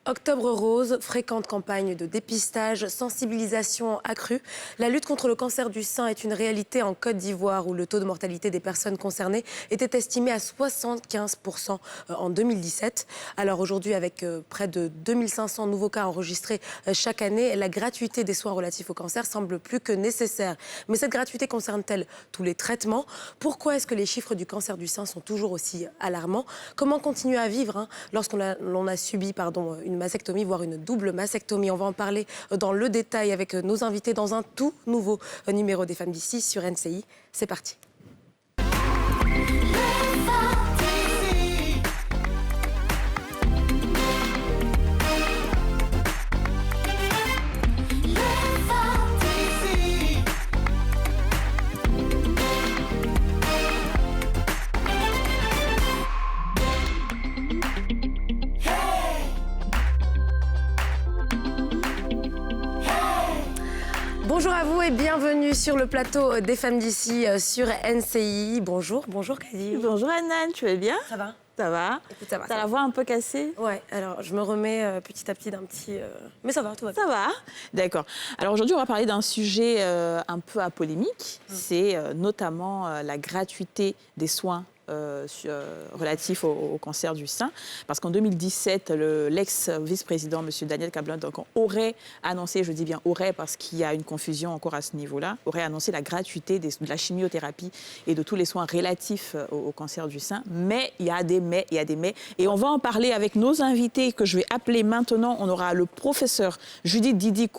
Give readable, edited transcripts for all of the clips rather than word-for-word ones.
Octobre rose, fréquente campagne de dépistage, sensibilisation accrue. La lutte contre le cancer du sein est une réalité en Côte d'Ivoire où le taux de mortalité des personnes concernées était estimé à 75% en 2017. Alors aujourd'hui, avec près de 2500 nouveaux cas enregistrés chaque année, la gratuité des soins relatifs au cancer semble plus que nécessaire. Mais cette gratuité concerne-t-elle tous les traitements? Pourquoi est-ce que les chiffres du cancer du sein sont toujours aussi alarmants? Comment continuer à vivre lorsqu'on a subi une mastectomie, voire une double mastectomie? On va en parler dans le détail avec nos invités dans un tout nouveau numéro des Femmes d'ici sur NCI. C'est parti. Bonjour à vous et bienvenue sur le plateau des Femmes d'ici sur NCI. Bonjour Kadir. Bonjour Anan, tu vas bien? Ça va? Ça va. Écoute, ça va. T'as la voix un peu cassée? Ouais, alors je me remets petit à petit d'un petit... Mais ça va, tout va bien. Ça va, d'accord. Alors aujourd'hui, on va parler d'un sujet un peu à polémique. C'est notamment la gratuité des soins relatif au cancer du sein. Parce qu'en 2017, l'ex-vice-président, M. Daniel Kablan, aurait annoncé, je dis bien aurait parce qu'il y a une confusion encore à ce niveau-là, aurait annoncé la gratuité de la chimiothérapie et de tous les soins relatifs au cancer du sein. Mais il y a des mais, il y a des mais. Et on va en parler avec nos invités que je vais appeler maintenant. On aura le professeur Judith Didi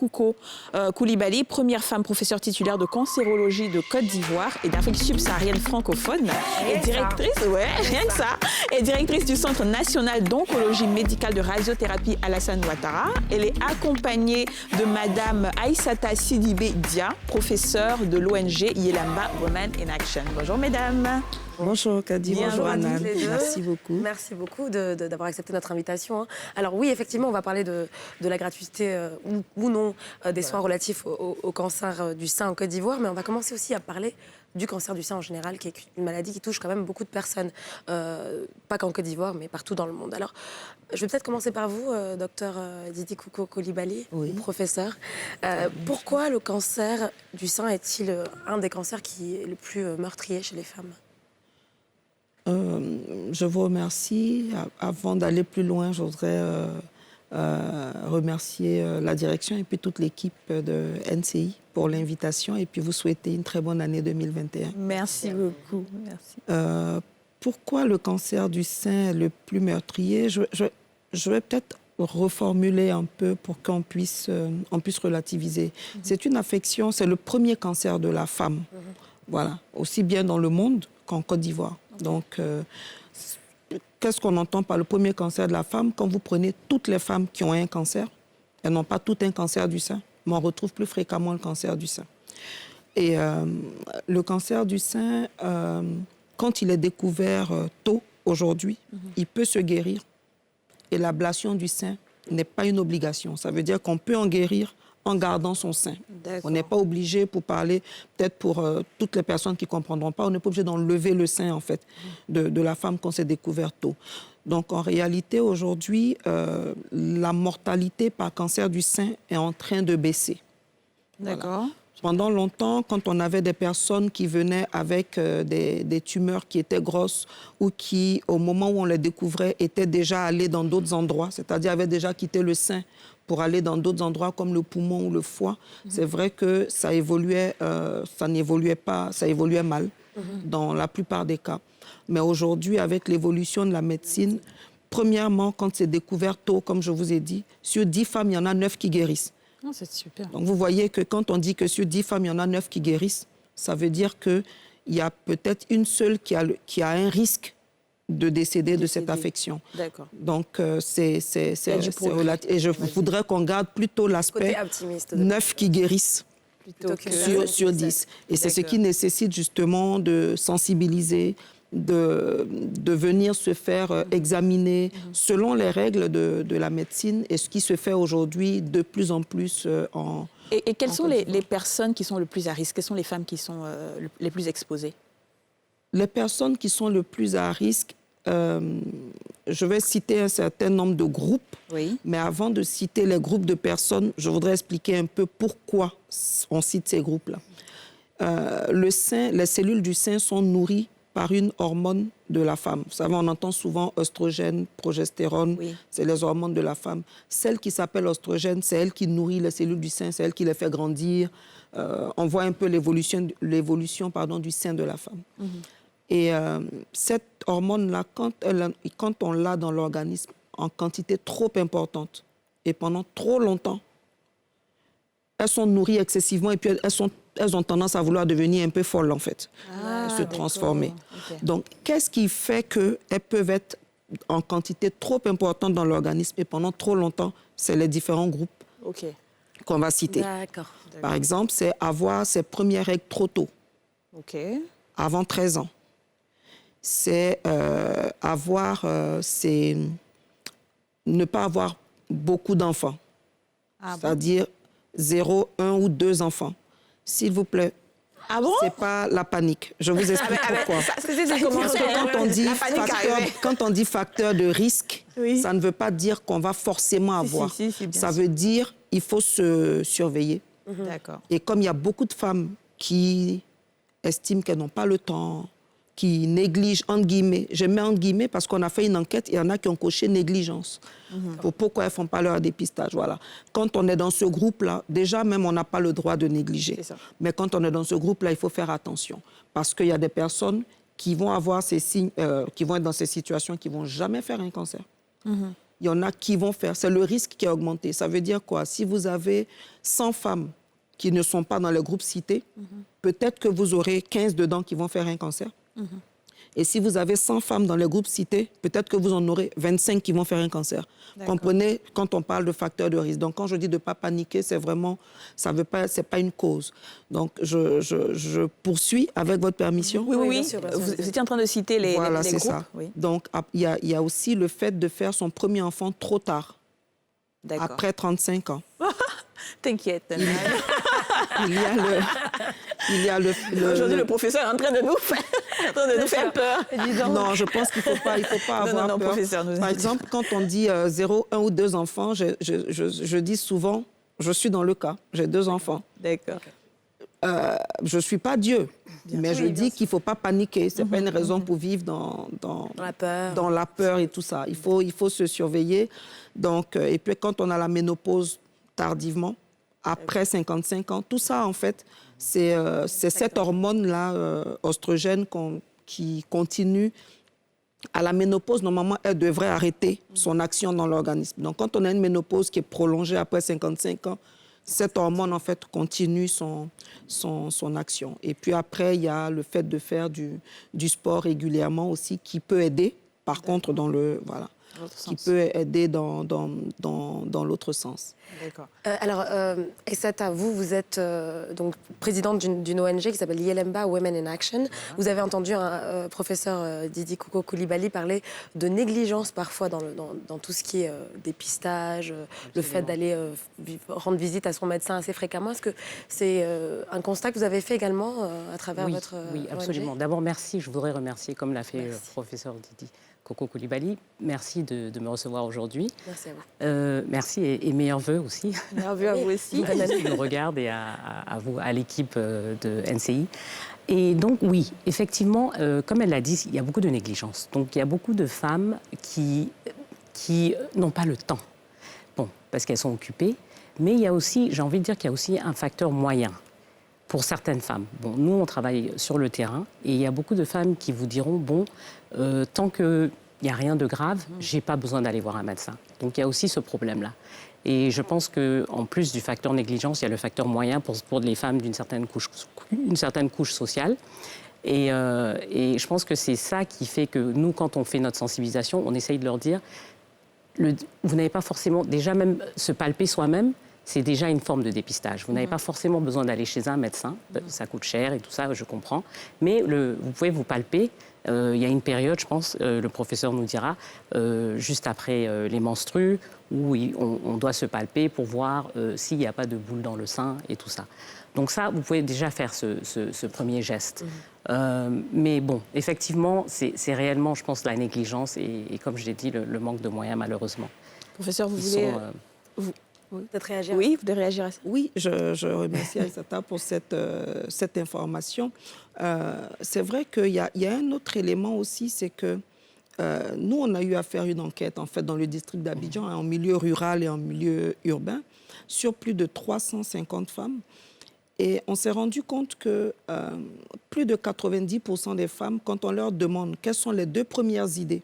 Koulibaly, première femme professeure titulaire de cancérologie de Côte d'Ivoire et d'Afrique subsaharienne francophone, et directrice, rien que ça, et directrice du Centre national d'oncologie médicale de radiothérapie Alassane Ouattara. Elle est accompagnée de Madame Aïssata Sidibé Dia, professeure de l'ONG Yelamba Women in Action. Bonjour mesdames. Bonjour Kadi, bonjour Anna. Merci beaucoup. Merci beaucoup d'avoir accepté notre invitation. Alors oui, effectivement, on va parler de la gratuité ou non des soins relatifs au cancer du sein en Côte d'Ivoire, mais on va commencer aussi à parler du cancer du sein en général, qui est une maladie qui touche quand même beaucoup de personnes, pas qu'en Côte d'Ivoire, mais partout dans le monde. Alors, je vais peut-être commencer par vous, docteur Didi Koulibaly, professeur. Pourquoi le cancer du sein est-il un des cancers qui est le plus meurtrier chez les femmes ? Je vous remercie. Avant d'aller plus loin, je voudrais remercier la direction et puis toute l'équipe de NCI pour l'invitation et puis vous souhaiter une très bonne année 2021. Merci beaucoup. Merci. Pourquoi le cancer du sein est le plus meurtrier? Je vais peut-être reformuler un peu pour qu'on puisse relativiser. C'est une affection, c'est le premier cancer de la femme. Voilà, aussi bien dans le monde qu'en Côte d'Ivoire. Donc, qu'est-ce qu'on entend par le premier cancer de la femme? Quand vous prenez toutes les femmes qui ont un cancer, elles n'ont pas toutes un cancer du sein, mais on retrouve plus fréquemment le cancer du sein. Et le cancer du sein, quand il est découvert tôt, aujourd'hui, il peut se guérir. Et l'ablation du sein n'est pas une obligation. Ça veut dire qu'on peut en guérir en gardant son sein. On n'est pas obligé, pour parler, peut-être pour toutes les personnes qui ne comprendront pas, on n'est pas obligé d'enlever le sein, en fait, de la femme quand c'est découvert tôt. Donc, en réalité, aujourd'hui, la mortalité par cancer du sein est en train de baisser. D'accord. Voilà. Pendant longtemps, quand on avait des personnes qui venaient avec des tumeurs qui étaient grosses ou qui, au moment où on les découvrait, étaient déjà allées dans d'autres endroits, c'est-à-dire avaient déjà quitté le sein pour aller dans d'autres endroits comme le poumon ou le foie, c'est vrai que ça évoluait, ça n'évoluait pas, ça évoluait mal dans la plupart des cas. Mais aujourd'hui, avec l'évolution de la médecine, premièrement, quand c'est découvert tôt, comme je vous ai dit, sur 10 femmes, il y en a 9 qui guérissent. Oh, c'est super. Donc vous voyez que quand on dit que sur 10 femmes, il y en a 9 qui guérissent, ça veut dire qu'il y a peut-être une seule qui a un risque de décéder de cette affection. D'accord. Donc c'est relatif. Et je voudrais qu'on garde plutôt l'aspect 9 qui guérissent sur 10. Et c'est ce qui nécessite justement de sensibiliser, de venir se faire examiner selon les règles de la médecine et ce qui se fait aujourd'hui de plus en plus en... Et quelles sont les personnes qui sont le plus à risque? Quelles sont les femmes qui sont les plus exposées? Les personnes qui sont le plus à risque, je vais citer un certain nombre de groupes, Oui. mais avant de citer les groupes de personnes, je voudrais expliquer un peu pourquoi on cite ces groupes-là. Le sein, les cellules du sein sont nourries par une hormone de la femme. Vous savez, on entend souvent oestrogène, progestérone, Oui. c'est les hormones de la femme. Celle qui s'appelle oestrogène, c'est elle qui nourrit les cellules du sein, c'est elle qui les fait grandir. On voit un peu l'évolution du sein de la femme. Et cette hormone-là, quand on l'a dans l'organisme en quantité trop importante et pendant trop longtemps, elles sont nourries excessivement et puis elles ont tendance à vouloir devenir un peu folles, en fait, se transformer. Okay. Donc, qu'est-ce qui fait qu'elles peuvent être en quantité trop importante dans l'organisme et pendant trop longtemps? C'est les différents groupes OK. qu'on va citer. D'accord. Par exemple, c'est avoir ses premières règles trop tôt, OK. avant 13 ans. C'est ne pas avoir beaucoup d'enfants, Ah bon? c'est-à-dire 0, 1 ou 2 enfants. S'il vous plaît, Ah bon? c'est pas la panique. Je vous explique pourquoi. Ça Parce que quand on dit facteur de risque, Oui. ça ne veut pas dire qu'on va forcément avoir. si, bien Ça sûr. veut dire qu'il faut se surveiller. D'accord. Et comme il y a beaucoup de femmes qui estiment qu'elles n'ont pas le temps, qui négligent, entre guillemets, je mets entre guillemets parce qu'on a fait une enquête, il y en a qui ont coché négligence. Pour pourquoi elles ne font pas leur dépistage. Voilà. Quand on est dans ce groupe-là, déjà même on n'a pas le droit de négliger. C'est ça. Mais quand on est dans ce groupe-là, il faut faire attention. Parce qu'il y a des personnes qui vont avoir ces signes, qui vont être dans ces situations, qui ne vont jamais faire un cancer. Il y en a qui vont faire. C'est le risque qui a augmenté. Ça veut dire quoi? Si vous avez 100 femmes qui ne sont pas dans le groupe cité, peut-être que vous aurez 15 dedans qui vont faire un cancer. Et si vous avez 100 femmes dans le groupe cité, peut-être que vous en aurez 25 qui vont faire un cancer. Comprenez quand on parle de facteur de risque. Donc, quand je dis de ne pas paniquer, c'est vraiment, ça veut pas, c'est pas une cause. Donc, je poursuis avec votre permission. Oui, bien sûr, bien sûr. Vous étiez en train de citer les Voilà, les c'est groupes. ça. Oui. Donc, il y a aussi le fait de faire son premier enfant trop tard, D'accord. après 35 ans. T'inquiète. Il y a le Aujourd'hui, le professeur est en train de nous faire peur. Non, je pense qu'il ne faut pas avoir non, peur. professeur, Par exemple, quand on dit 0, 1 ou 2 enfants, je dis souvent, je suis dans le cas, j'ai 2 enfants. D'accord. Je ne suis pas Dieu, mais je Oui, bien dis sûr. qu'il ne faut pas paniquer. Ce n'est pas une raison pour vivre dans La peur. dans la peur et tout ça. Il faut se surveiller. Donc, et puis, quand on a la ménopause tardivement, après 55 ans, tout ça, en fait, c'est cette hormone-là, oestrogène, qui continue. À la ménopause, normalement, elle devrait arrêter son action dans l'organisme. Donc, quand on a une ménopause qui est prolongée après 55 ans, cette hormone, en fait, continue son action. Et puis après, il y a le fait de faire du sport régulièrement aussi, qui peut aider, par contre, dans le... Voilà. Qui peut aider dans l'autre sens. D'accord. Alors, Essata, vous êtes donc présidente d'une ONG qui s'appelle Yelemba Women in Action. Vous avez entendu un professeur Didi Koko Coulibaly parler de négligence parfois dans tout ce qui est dépistage, le fait d'aller rendre visite à son médecin assez fréquemment. Est-ce que c'est un constat que vous avez fait également à travers votre Oui, absolument. ONG? D'abord, merci. Je voudrais remercier, comme l'a fait le Merci. professeur Didi Koko Coulibaly. Merci de me recevoir aujourd'hui. Merci à vous. Merci et meilleurs vœux aussi Bienvenue à vous aussi. à ceux qui nous regardent et à vous, à l'équipe de NCI. Et donc, oui, effectivement, comme elle l'a dit, il y a beaucoup de négligence. Donc, il y a beaucoup de femmes qui n'ont pas le temps. Bon, parce qu'elles sont occupées. Mais il y a aussi, j'ai envie de dire qu'il y a aussi un facteur moyen pour certaines femmes. Bon, nous, on travaille sur le terrain et il y a beaucoup de femmes qui vous diront, bon, tant qu'il n'y a rien de grave, je n'ai pas besoin d'aller voir un médecin. Donc, il y a aussi ce problème-là. Et je pense qu'en plus du facteur négligence, il y a le facteur moyen pour les femmes d'une certaine couche sociale. Et je pense que c'est ça qui fait que nous, quand on fait notre sensibilisation, on essaye de leur dire, vous n'avez pas forcément, déjà même se palper soi-même, c'est déjà une forme de dépistage. Vous n'avez pas forcément besoin d'aller chez un médecin, ça coûte cher et tout ça, je comprends. Mais vous pouvez vous palper Il y a une période, je pense, le professeur nous dira, juste après les menstrues, où on doit se palper pour voir s'il n'y a pas de boule dans le sein et tout ça. Donc ça, vous pouvez déjà faire ce premier geste. Mais bon, effectivement, c'est réellement, je pense, la négligence et comme je l'ai dit, le manque de moyens, malheureusement. Professeur, vous voulez... Peut-être réagir. Oui, vous voulez réagir à ça? Oui, je remercie Aïssata pour cette information. C'est vrai qu'il y a un autre élément aussi, c'est que nous, on a eu à faire une enquête, en fait, dans le district d'Abidjan, en milieu rural et en milieu urbain, sur plus de 350 femmes. Et on s'est rendu compte que plus de 90% des femmes, quand on leur demande quelles sont les 2 premières idées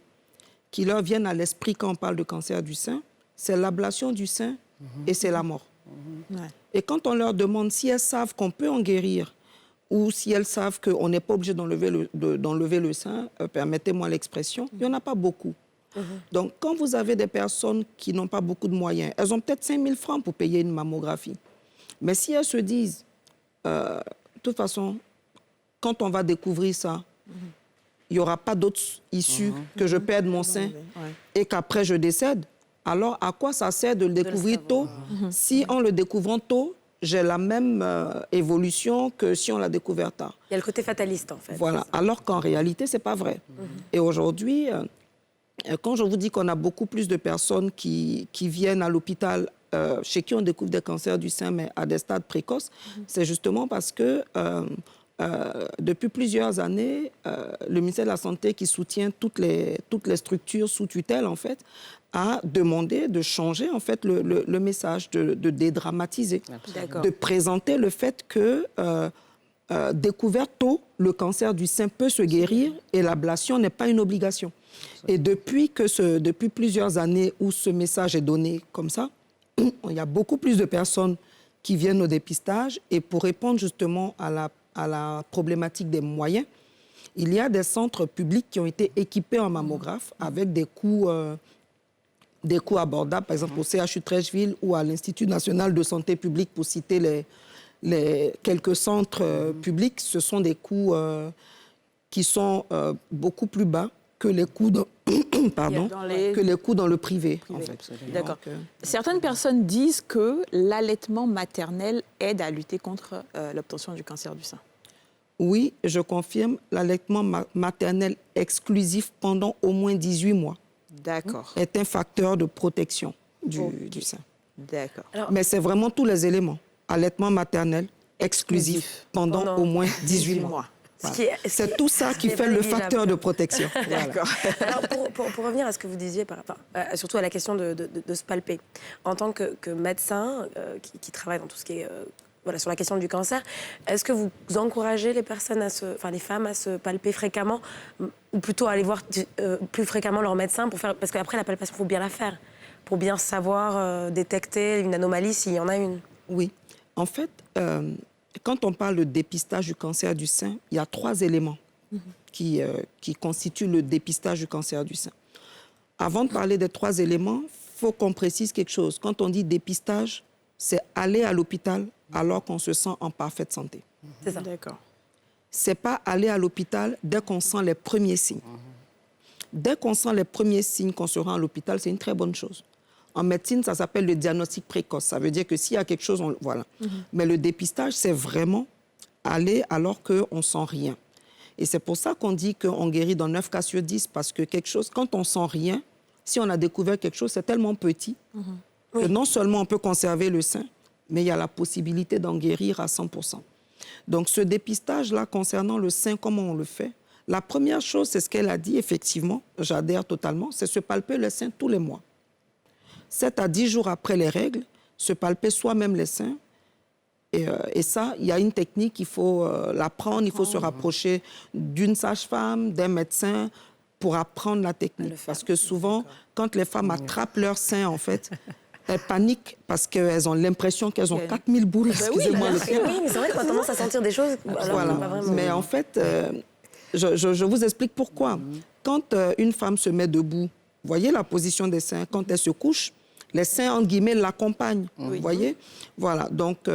qui leur viennent à l'esprit quand on parle de cancer du sein, c'est l'ablation du sein et c'est la mort. Ouais. Et quand on leur demande si elles savent qu'on peut en guérir ou si elles savent qu'on n'est pas obligé d'enlever le sein, permettez-moi l'expression, il n'y en a pas beaucoup. Donc, quand vous avez des personnes qui n'ont pas beaucoup de moyens, elles ont peut-être 5 000 francs pour payer une mammographie. Mais si elles se disent, de toute façon, quand on va découvrir ça, il n'y aura pas d'autre issue que je perde mon sein et qu'après je décède, alors à quoi ça sert de le découvrir tôt si en le découvrant tôt, j'ai la même évolution que si on l'a découvert tard. Il y a le côté fataliste, en fait. Voilà, alors qu'en réalité, ce n'est pas vrai. Et aujourd'hui, quand je vous dis qu'on a beaucoup plus de personnes qui viennent à l'hôpital, chez qui on découvre des cancers du sein, mais à des stades précoces, c'est justement parce que depuis plusieurs années, le ministère de la Santé, qui soutient toutes les structures sous tutelle, en fait, a demandé de changer en fait, le message, de dédramatiser, de présenter le fait que découvert tôt, le cancer du sein peut se guérir et l'ablation n'est pas une obligation. Et depuis plusieurs années où ce message est donné comme ça, il y a beaucoup plus de personnes qui viennent au dépistage. Et pour répondre justement à la problématique des moyens, il y a des centres publics qui ont été équipés en mammographe avec des coûts abordables, par exemple au CHU Trècheville ou à l'Institut national de santé publique, pour citer les quelques centres publics. Ce sont des coûts qui sont beaucoup plus bas que les coûts que les coûts dans le privé. En fait. D'accord. Certaines personnes disent que l'allaitement maternel aide à lutter contre l'obtention du cancer du sein. Oui, je confirme, l'allaitement maternel exclusif pendant au moins 18 mois est un facteur de protection du sein. D'accord. Mais c'est vraiment tous les éléments. Allaitement maternel exclusif pendant au moins 18 mois. Voilà. C'est tout ça qui fait le facteur de protection. D'accord. Alors, pour revenir à ce que vous disiez, surtout à la question de se palper, en tant que médecin qui travaille dans tout ce qui est sur la question du cancer, est-ce que vous encouragez les femmes à se palper fréquemment, ou plutôt à aller voir plus fréquemment leur médecin parce qu'après la palpation, il faut bien la faire pour bien savoir détecter une anomalie s'il y en a une? Oui. En fait, quand on parle de dépistage du cancer du sein, il y a 3 éléments qui constituent le dépistage du cancer du sein. Avant de parler des 3 éléments, il faut qu'on précise quelque chose. Quand on dit dépistage, c'est aller à l'hôpital alors qu'on se sent en parfaite santé. C'est ça. D'accord. C'est pas aller à l'hôpital dès qu'on sent les premiers signes. Dès qu'on sent les premiers signes qu'on se rend à l'hôpital, c'est une très bonne chose. En médecine, ça s'appelle le diagnostic précoce. Ça veut dire que s'il y a quelque chose, voilà. Mais le dépistage, c'est vraiment aller alors qu'on ne sent rien. Et c'est pour ça qu'on dit qu'on guérit dans 9 cas sur 10, parce que quelque chose, quand on ne sent rien, si on a découvert quelque chose, c'est tellement petit que non seulement on peut conserver le sein, mais il y a la possibilité d'en guérir à 100%. Donc ce dépistage-là, concernant le sein, comment on le fait? La première chose, c'est ce qu'elle a dit, effectivement, j'adhère totalement, c'est se palper le sein tous les mois. 7 à 10 jours après les règles, se palper soi-même les seins. Et ça, il y a une technique, il faut l'apprendre, il faut se rapprocher d'une sage-femme, d'un médecin pour apprendre la technique. Parce que souvent, quand les femmes attrapent leur sein, en fait, elles paniquent parce qu'elles ont l'impression qu'elles ont 4000 boules. Excusez-moi le terme. Oui, mais c'est vrai qu'on a tendance à sentir des choses. Voilà. Pas vraiment. Mais en fait, je vous explique pourquoi. Quand une femme se met debout, vous voyez la position des seins, quand elle se couche, les seins, entre guillemets, l'accompagnent. Vous voyez? Voilà. Donc,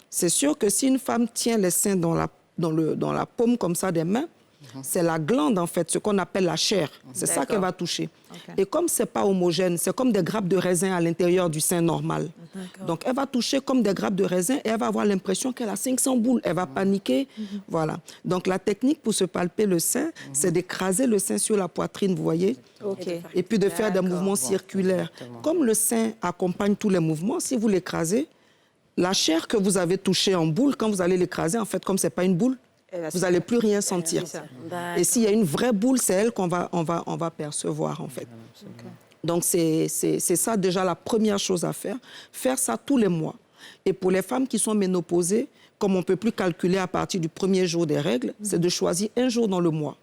c'est sûr que si une femme tient les seins dans la paume comme ça des mains, C'est la glande, en fait, ce qu'on appelle la chair. C'est ça qu'elle va toucher. Okay. Et comme ce n'est pas homogène, c'est comme des grappes de raisin à l'intérieur du sein normal. Donc, elle va toucher comme des grappes de raisin et elle va avoir l'impression qu'elle a 500 boules. Elle va paniquer. Voilà. Donc, la technique pour se palper le sein, c'est d'écraser le sein sur la poitrine, vous voyez, et puis de faire des mouvements circulaires. Comme le sein accompagne tous les mouvements, si vous l'écrasez, la chair que vous avez touchée en boule, quand vous allez l'écraser, en fait, comme ce n'est pas une boule, vous n'allez plus rien sentir. Et s'il y a une vraie boule, c'est elle qu'on va percevoir, en fait. Donc, c'est ça déjà la première chose à faire. Faire ça tous les mois. Et pour les femmes qui sont ménopausées, comme on ne peut plus calculer à partir du premier jour des règles, c'est de choisir un jour dans le mois.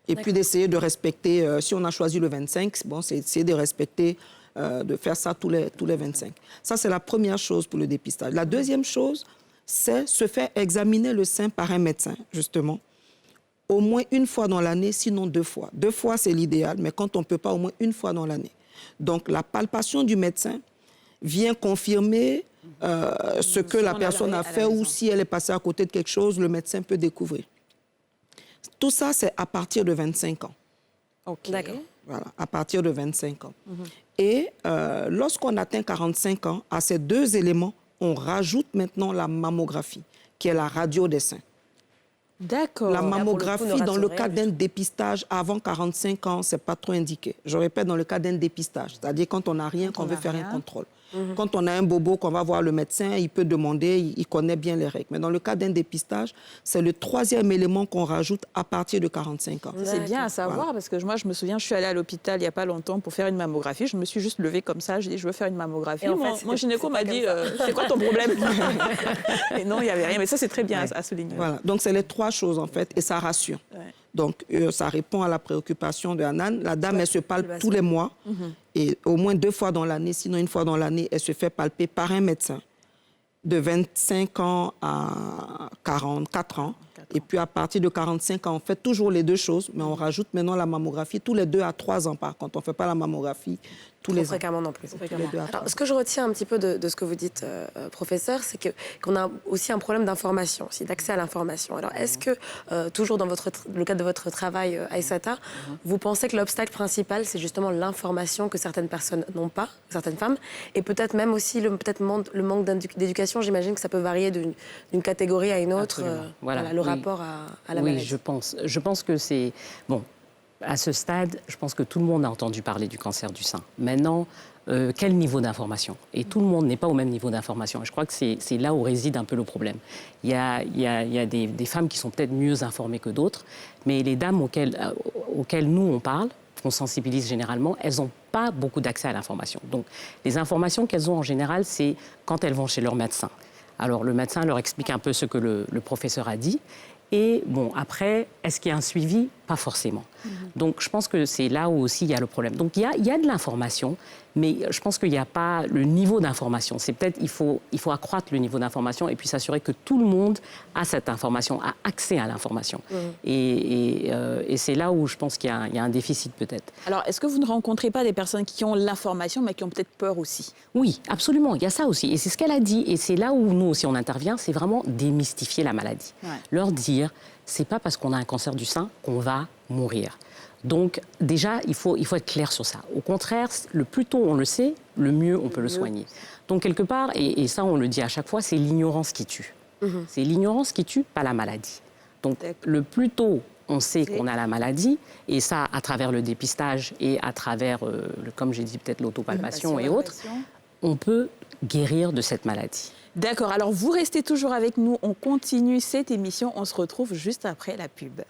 Et puis d'essayer de respecter, si on a choisi le 25, bon, c'est essayer de respecter, de faire ça tous les 25. Ça, c'est la première chose pour le dépistage. La deuxième chose, c'est se faire examiner le sein par un médecin, justement. Au moins une fois dans l'année, sinon 2 fois. 2 fois, c'est l'idéal, mais quand on ne peut pas, au moins une fois dans l'année. Donc, la palpation du médecin vient confirmer ce que la personne a fait ou si elle est passée à côté de quelque chose, le médecin peut découvrir. Tout ça, c'est à partir de 25 ans. OK. D'accord. Voilà, à partir de 25 ans. Et lorsqu'on atteint 45 ans, à ces 2 éléments, on rajoute maintenant la mammographie, qui est la radio des seins. D'accord. La mammographie, Là, pour le coup, dans le ne cas rassure rien d'un dépistage avant 45 ans, ce n'est pas trop indiqué. Je répète, dans le cas d'un dépistage, c'est-à-dire quand on n'a rien, qu'on veut faire un contrôle. Quand on a un bobo, qu'on va voir le médecin, il peut demander, il connaît bien les règles. Mais dans le cas d'un dépistage, c'est le 3e élément qu'on rajoute à partir de 45 ans. C'est bien à savoir parce que moi, je me souviens, je suis allée à l'hôpital il n'y a pas longtemps pour faire une mammographie. Je me suis juste levée comme ça, j'ai dit, je veux faire une mammographie. Et en fait, mon gynéco m'a dit, comme c'est quoi ton problème? Et non, il n'y avait rien. Mais ça, c'est très bien à souligner. Voilà. Donc, c'est les 3 choses, en fait, et ça rassure. Ouais. Donc, ça répond à la préoccupation de Hanan. La dame, elle se palpe tous les mois, et au moins 2 fois dans l'année, sinon une fois dans l'année, elle se fait palper par un médecin de 25 ans à 44 ans. Et puis, à partir de 45 ans, on fait toujours les 2 choses, mais on rajoute maintenant la mammographie tous les 2 à 3 ans, par contre. On ne fait pas la mammographie tous les ans. Fréquemment non plus. Les 2 à 3 Alors, ce que je retiens un petit peu de ce que vous dites, professeur, c'est qu'on a aussi un problème d'information, aussi d'accès à l'information. Alors, est-ce que, toujours dans le cadre de votre travail, Aïssata, vous pensez que l'obstacle principal, c'est justement l'information que certaines personnes n'ont pas, certaines femmes, et peut-être même aussi le manque d'éducation? J'imagine que ça peut varier d'une catégorie à une autre, Voilà. le Oui. rapport à la maladie. Oui, je pense que c'est... Bon, à ce stade, je pense que tout le monde a entendu parler du cancer du sein. Maintenant, quel niveau d'information? Et tout le monde n'est pas au même niveau d'information. Et je crois que c'est là où réside un peu le problème. Il y a des femmes qui sont peut-être mieux informées que d'autres, mais les dames auxquelles nous, on parle, qu'on sensibilise généralement, elles n'ont pas beaucoup d'accès à l'information. Donc, les informations qu'elles ont en général, c'est quand elles vont chez leur médecin. Alors, le médecin leur explique un peu ce que le professeur a dit. Et bon, après, est-ce qu'il y a un suivi? Pas forcément. Donc, je pense que c'est là où aussi il y a le problème. Donc, il y a de l'information, mais je pense qu'il n'y a pas le niveau d'information. C'est peut-être, il faut accroître le niveau d'information et puis s'assurer que tout le monde a cette information, a accès à l'information. Et c'est là où je pense qu'il y a un déficit peut-être. Alors, est-ce que vous ne rencontrez pas des personnes qui ont l'information, mais qui ont peut-être peur aussi? Oui, absolument, il y a ça aussi. Et c'est ce qu'elle a dit. Et c'est là où nous aussi on intervient, c'est vraiment démystifier la maladie. Ouais. Leur dire, c'est pas parce qu'on a un cancer du sein qu'on va mourir. Donc déjà, il faut être clair sur ça. Au contraire, le plus tôt on le sait, le mieux on peut le soigner. Donc quelque part, et ça on le dit à chaque fois, c'est l'ignorance qui tue. C'est l'ignorance qui tue, pas la maladie. Donc le plus tôt on sait qu'on a la maladie, et ça à travers le dépistage et à travers, comme j'ai dit, peut-être l'autopalpation et autres, on peut guérir de cette maladie. D'accord, alors vous restez toujours avec nous, on continue cette émission, on se retrouve juste après la pub.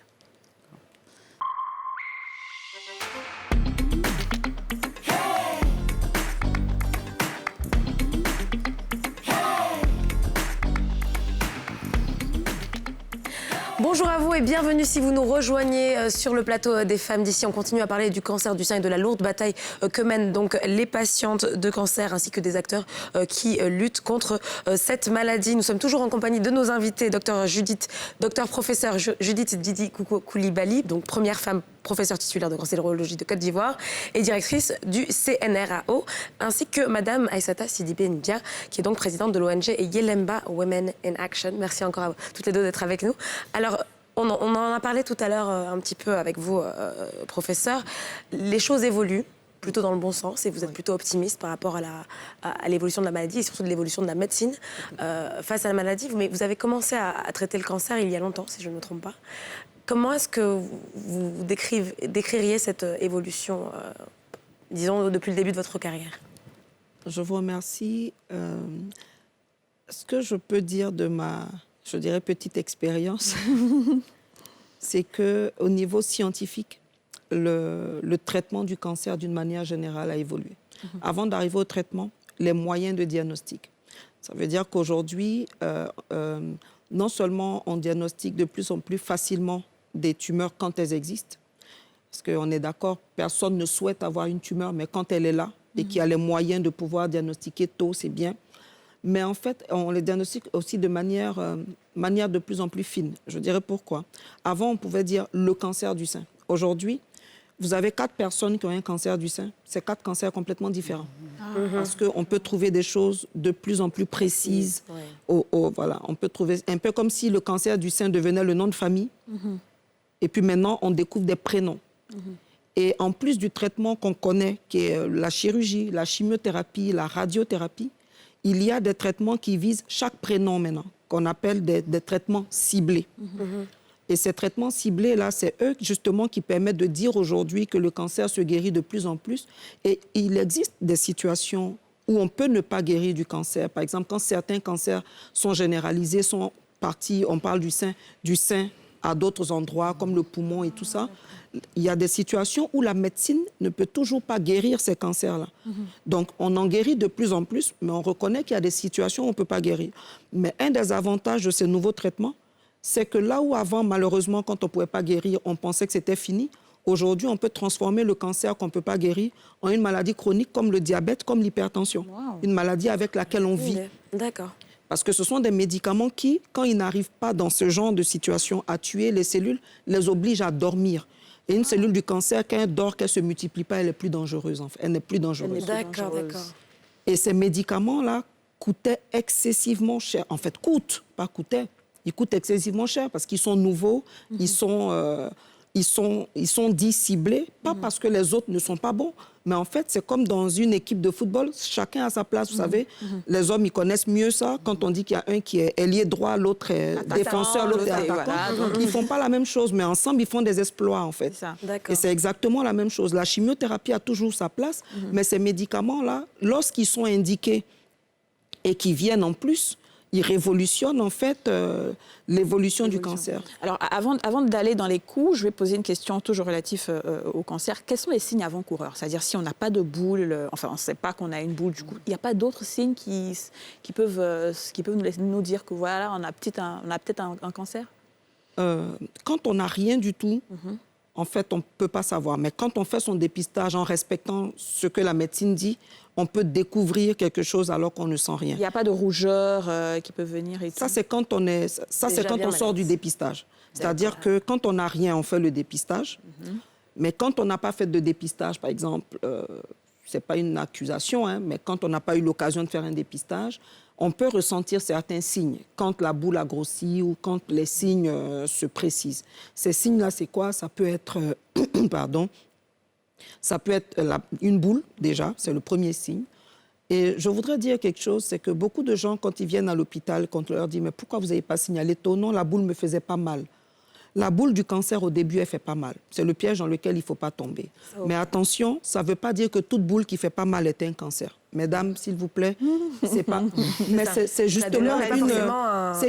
Bonjour à vous et bienvenue si vous nous rejoignez sur le plateau des femmes d'ici. On continue à parler du cancer du sein et de la lourde bataille que mènent donc les patientes de cancer ainsi que des acteurs qui luttent contre cette maladie. Nous sommes toujours en compagnie de nos invités, professeur Judith Didi Koulibaly, donc première femme professeure titulaire de cancérologie de Côte d'Ivoire et directrice du CNRAO, ainsi que Madame Aïssata Sidibé Ndia, qui est donc présidente de l'ONG Yelemba Women in Action. Merci encore à toutes les deux d'être avec nous. Alors, On en a parlé tout à l'heure un petit peu avec vous, professeur. Les choses évoluent plutôt dans le bon sens et vous êtes plutôt optimiste par rapport à l'évolution de la maladie et surtout de l'évolution de la médecine face à la maladie. Mais vous avez commencé à traiter le cancer il y a longtemps, si je ne me trompe pas. Comment est-ce que vous décririez cette évolution, disons, depuis le début de votre carrière? Je vous remercie. Ce que je peux dire de ma, je dirais, petite expérience, c'est qu'au niveau scientifique, le traitement du cancer, d'une manière générale, a évolué. Avant d'arriver au traitement, les moyens de diagnostic. Ça veut dire qu'aujourd'hui, non seulement on diagnostique de plus en plus facilement des tumeurs quand elles existent, parce qu'on est d'accord, personne ne souhaite avoir une tumeur, mais quand elle est là et qu'il y a les moyens de pouvoir diagnostiquer tôt, c'est bien. Mais en fait, on les diagnostique aussi de manière de plus en plus fine. Je dirais pourquoi. Avant, on pouvait dire le cancer du sein. Aujourd'hui, vous avez 4 personnes qui ont un cancer du sein. C'est 4 cancers complètement différents. Parce qu'on peut trouver des choses de plus en plus précises. Voilà, on peut trouver un peu comme si le cancer du sein devenait le nom de famille. Et puis maintenant, on découvre des prénoms. Et en plus du traitement qu'on connaît, qui est la chirurgie, la chimiothérapie, la radiothérapie, il y a des traitements qui visent chaque prénom maintenant, qu'on appelle des traitements ciblés. Et ces traitements ciblés-là, c'est eux justement qui permettent de dire aujourd'hui que le cancer se guérit de plus en plus. Et il existe des situations où on peut ne pas guérir du cancer. Par exemple, quand certains cancers sont généralisés, sont partis, on parle du sein à d'autres endroits, comme le poumon et tout ça, il y a des situations où la médecine ne peut toujours pas guérir ces cancers-là. Donc, on en guérit de plus en plus, mais on reconnaît qu'il y a des situations où on ne peut pas guérir. Mais un des avantages de ces nouveaux traitements, c'est que là où avant, malheureusement, quand on ne pouvait pas guérir, on pensait que c'était fini, aujourd'hui, on peut transformer le cancer qu'on ne peut pas guérir en une maladie chronique comme le diabète, comme l'hypertension. Une maladie avec laquelle on vit. D'accord. Parce que ce sont des médicaments qui, quand ils n'arrivent pas dans ce genre de situation à tuer les cellules, les obligent à dormir. Et une cellule du cancer, quand elle dort, qu'elle ne se multiplie pas, elle est plus dangereuse. En fait. Elle n'est plus dangereuse. D'accord. Et ces médicaments-là coûtaient excessivement cher. En fait, ils coûtent excessivement cher parce qu'ils sont nouveaux, ils sont dits ciblés, pas parce que les autres ne sont pas bons, mais en fait, c'est comme dans une équipe de football, chacun a sa place, vous savez. Les hommes, ils connaissent mieux ça. Quand on dit qu'il y a un qui est ailier droit, l'autre est défenseur, l'autre est attaquant, voilà, ils ne font pas la même chose, mais ensemble, ils font des exploits, en fait. Et c'est exactement la même chose. La chimiothérapie a toujours sa place, mais ces médicaments-là, lorsqu'ils sont indiqués et qu'ils viennent en plus, ils révolutionnent en fait l'évolution du cancer. Alors, avant d'aller dans les coups, je vais poser une question toujours relative au cancer. Quels sont les signes avant-coureurs? C'est-à-dire si on n'a pas de boule, enfin on ne sait pas qu'on a une boule, du coup, il n'y a pas d'autres signes qui peuvent nous dire que voilà, on a peut-être un cancer? Quand on n'a rien du tout, en fait, on ne peut pas savoir. Mais quand on fait son dépistage en respectant ce que la médecine dit, on peut découvrir quelque chose alors qu'on ne sent rien. Il n'y a pas de rougeur qui peut venir et tout. Ça, c'est quand on sort du dépistage. C'est-à-dire que quand on n'a rien, on fait le dépistage. Mais quand on n'a pas fait de dépistage, par exemple, ce n'est pas une accusation, hein, mais quand on n'a pas eu l'occasion de faire un dépistage, on peut ressentir certains signes. Quand la boule a grossi ou quand les signes se précisent. Ces signes-là, c'est quoi? Ça peut être... Ça peut être une boule, déjà, c'est le premier signe. Et je voudrais dire quelque chose, c'est que beaucoup de gens, quand ils viennent à l'hôpital, quand on leur dit « Mais pourquoi vous n'avez pas signalé tôt ?» Non, la boule ne me faisait pas mal. La boule du cancer, au début, elle ne fait pas mal. C'est le piège dans lequel il ne faut pas tomber. Mais attention, ça ne veut pas dire que toute boule qui ne fait pas mal est un cancer. Mesdames, s'il vous plaît, c'est pas... Mais c'est justement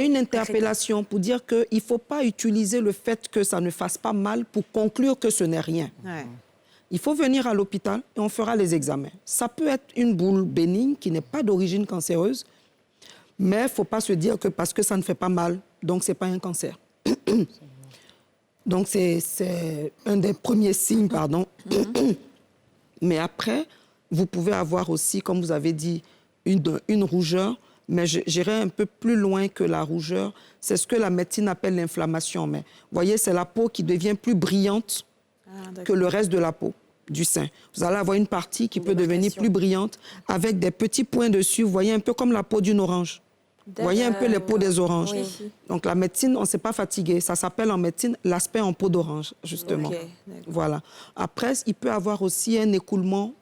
une interpellation pour dire qu'il ne faut pas utiliser le fait que ça ne fasse pas mal pour conclure que ce n'est rien. Il faut venir à l'hôpital et on fera les examens. Ça peut être une boule bénigne qui n'est pas d'origine cancéreuse, mais il ne faut pas se dire que parce que ça ne fait pas mal, donc ce n'est pas un cancer. Donc c'est un des premiers signes, pardon. Mais après, vous pouvez avoir aussi, comme vous avez dit, une rougeur, mais j'irai un peu plus loin que la rougeur. C'est ce que la médecine appelle l'inflammation. Mais vous voyez, c'est la peau qui devient plus brillante que le reste de la peau du sein. Vous allez avoir une partie qui peut devenir plus brillante avec des petits points dessus. Vous voyez, un peu comme la peau d'une orange. Vous voyez un peu les peaux des oranges. Oui. Donc la médecine, on ne s'est pas fatigué. Ça s'appelle en médecine l'aspect en peau d'orange, justement. Ok, d'accord. Voilà. Après, il peut avoir aussi un écoulement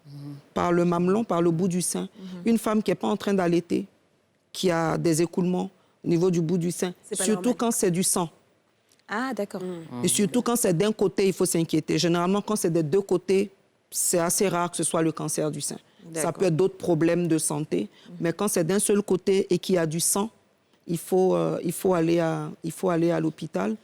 par le mamelon, par le bout du sein. Une femme qui n'est pas en train d'allaiter, qui a des écoulements au niveau du bout du sein, C'est pas surtout normal. quand c'est du sang. Ah, d'accord. Et surtout quand c'est d'un côté, il faut s'inquiéter. Généralement, quand c'est des deux côtés, c'est assez rare que ce soit le cancer du sein. Ça D'accord. peut être d'autres problèmes de santé, mais quand c'est d'un seul côté et qu'il y a du sang, il faut aller à l'hôpital.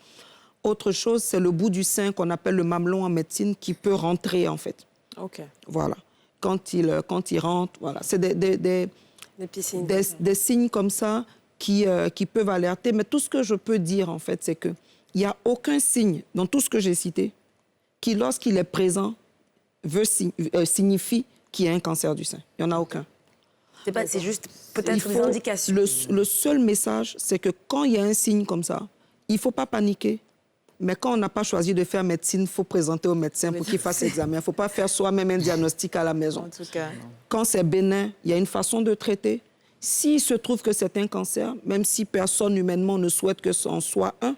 Autre chose, c'est le bout du sein qu'on appelle le mamelon en médecine qui peut rentrer, en fait. Ok. Voilà. Quand il rentre, voilà. C'est Des petits signes. des signes comme ça qui peuvent alerter. Mais tout ce que je peux dire, en fait, c'est qu'il n'y a aucun signe dans tout ce que j'ai cité qui, lorsqu'il est présent, signifie qu'il y a un cancer du sein. Il n'y en a aucun. C'est juste peut-être des indications. Le seul message, c'est que quand il y a un signe comme ça, il ne faut pas paniquer. Mais quand on n'a pas choisi de faire médecine, il faut présenter au médecin pour qu'il fasse l'examen. Il ne faut pas faire soi-même un diagnostic à la maison. En tout cas. Quand c'est bénin, il y a une façon de traiter. S'il se trouve que c'est un cancer, même si personne humainement ne souhaite que ce en soit un,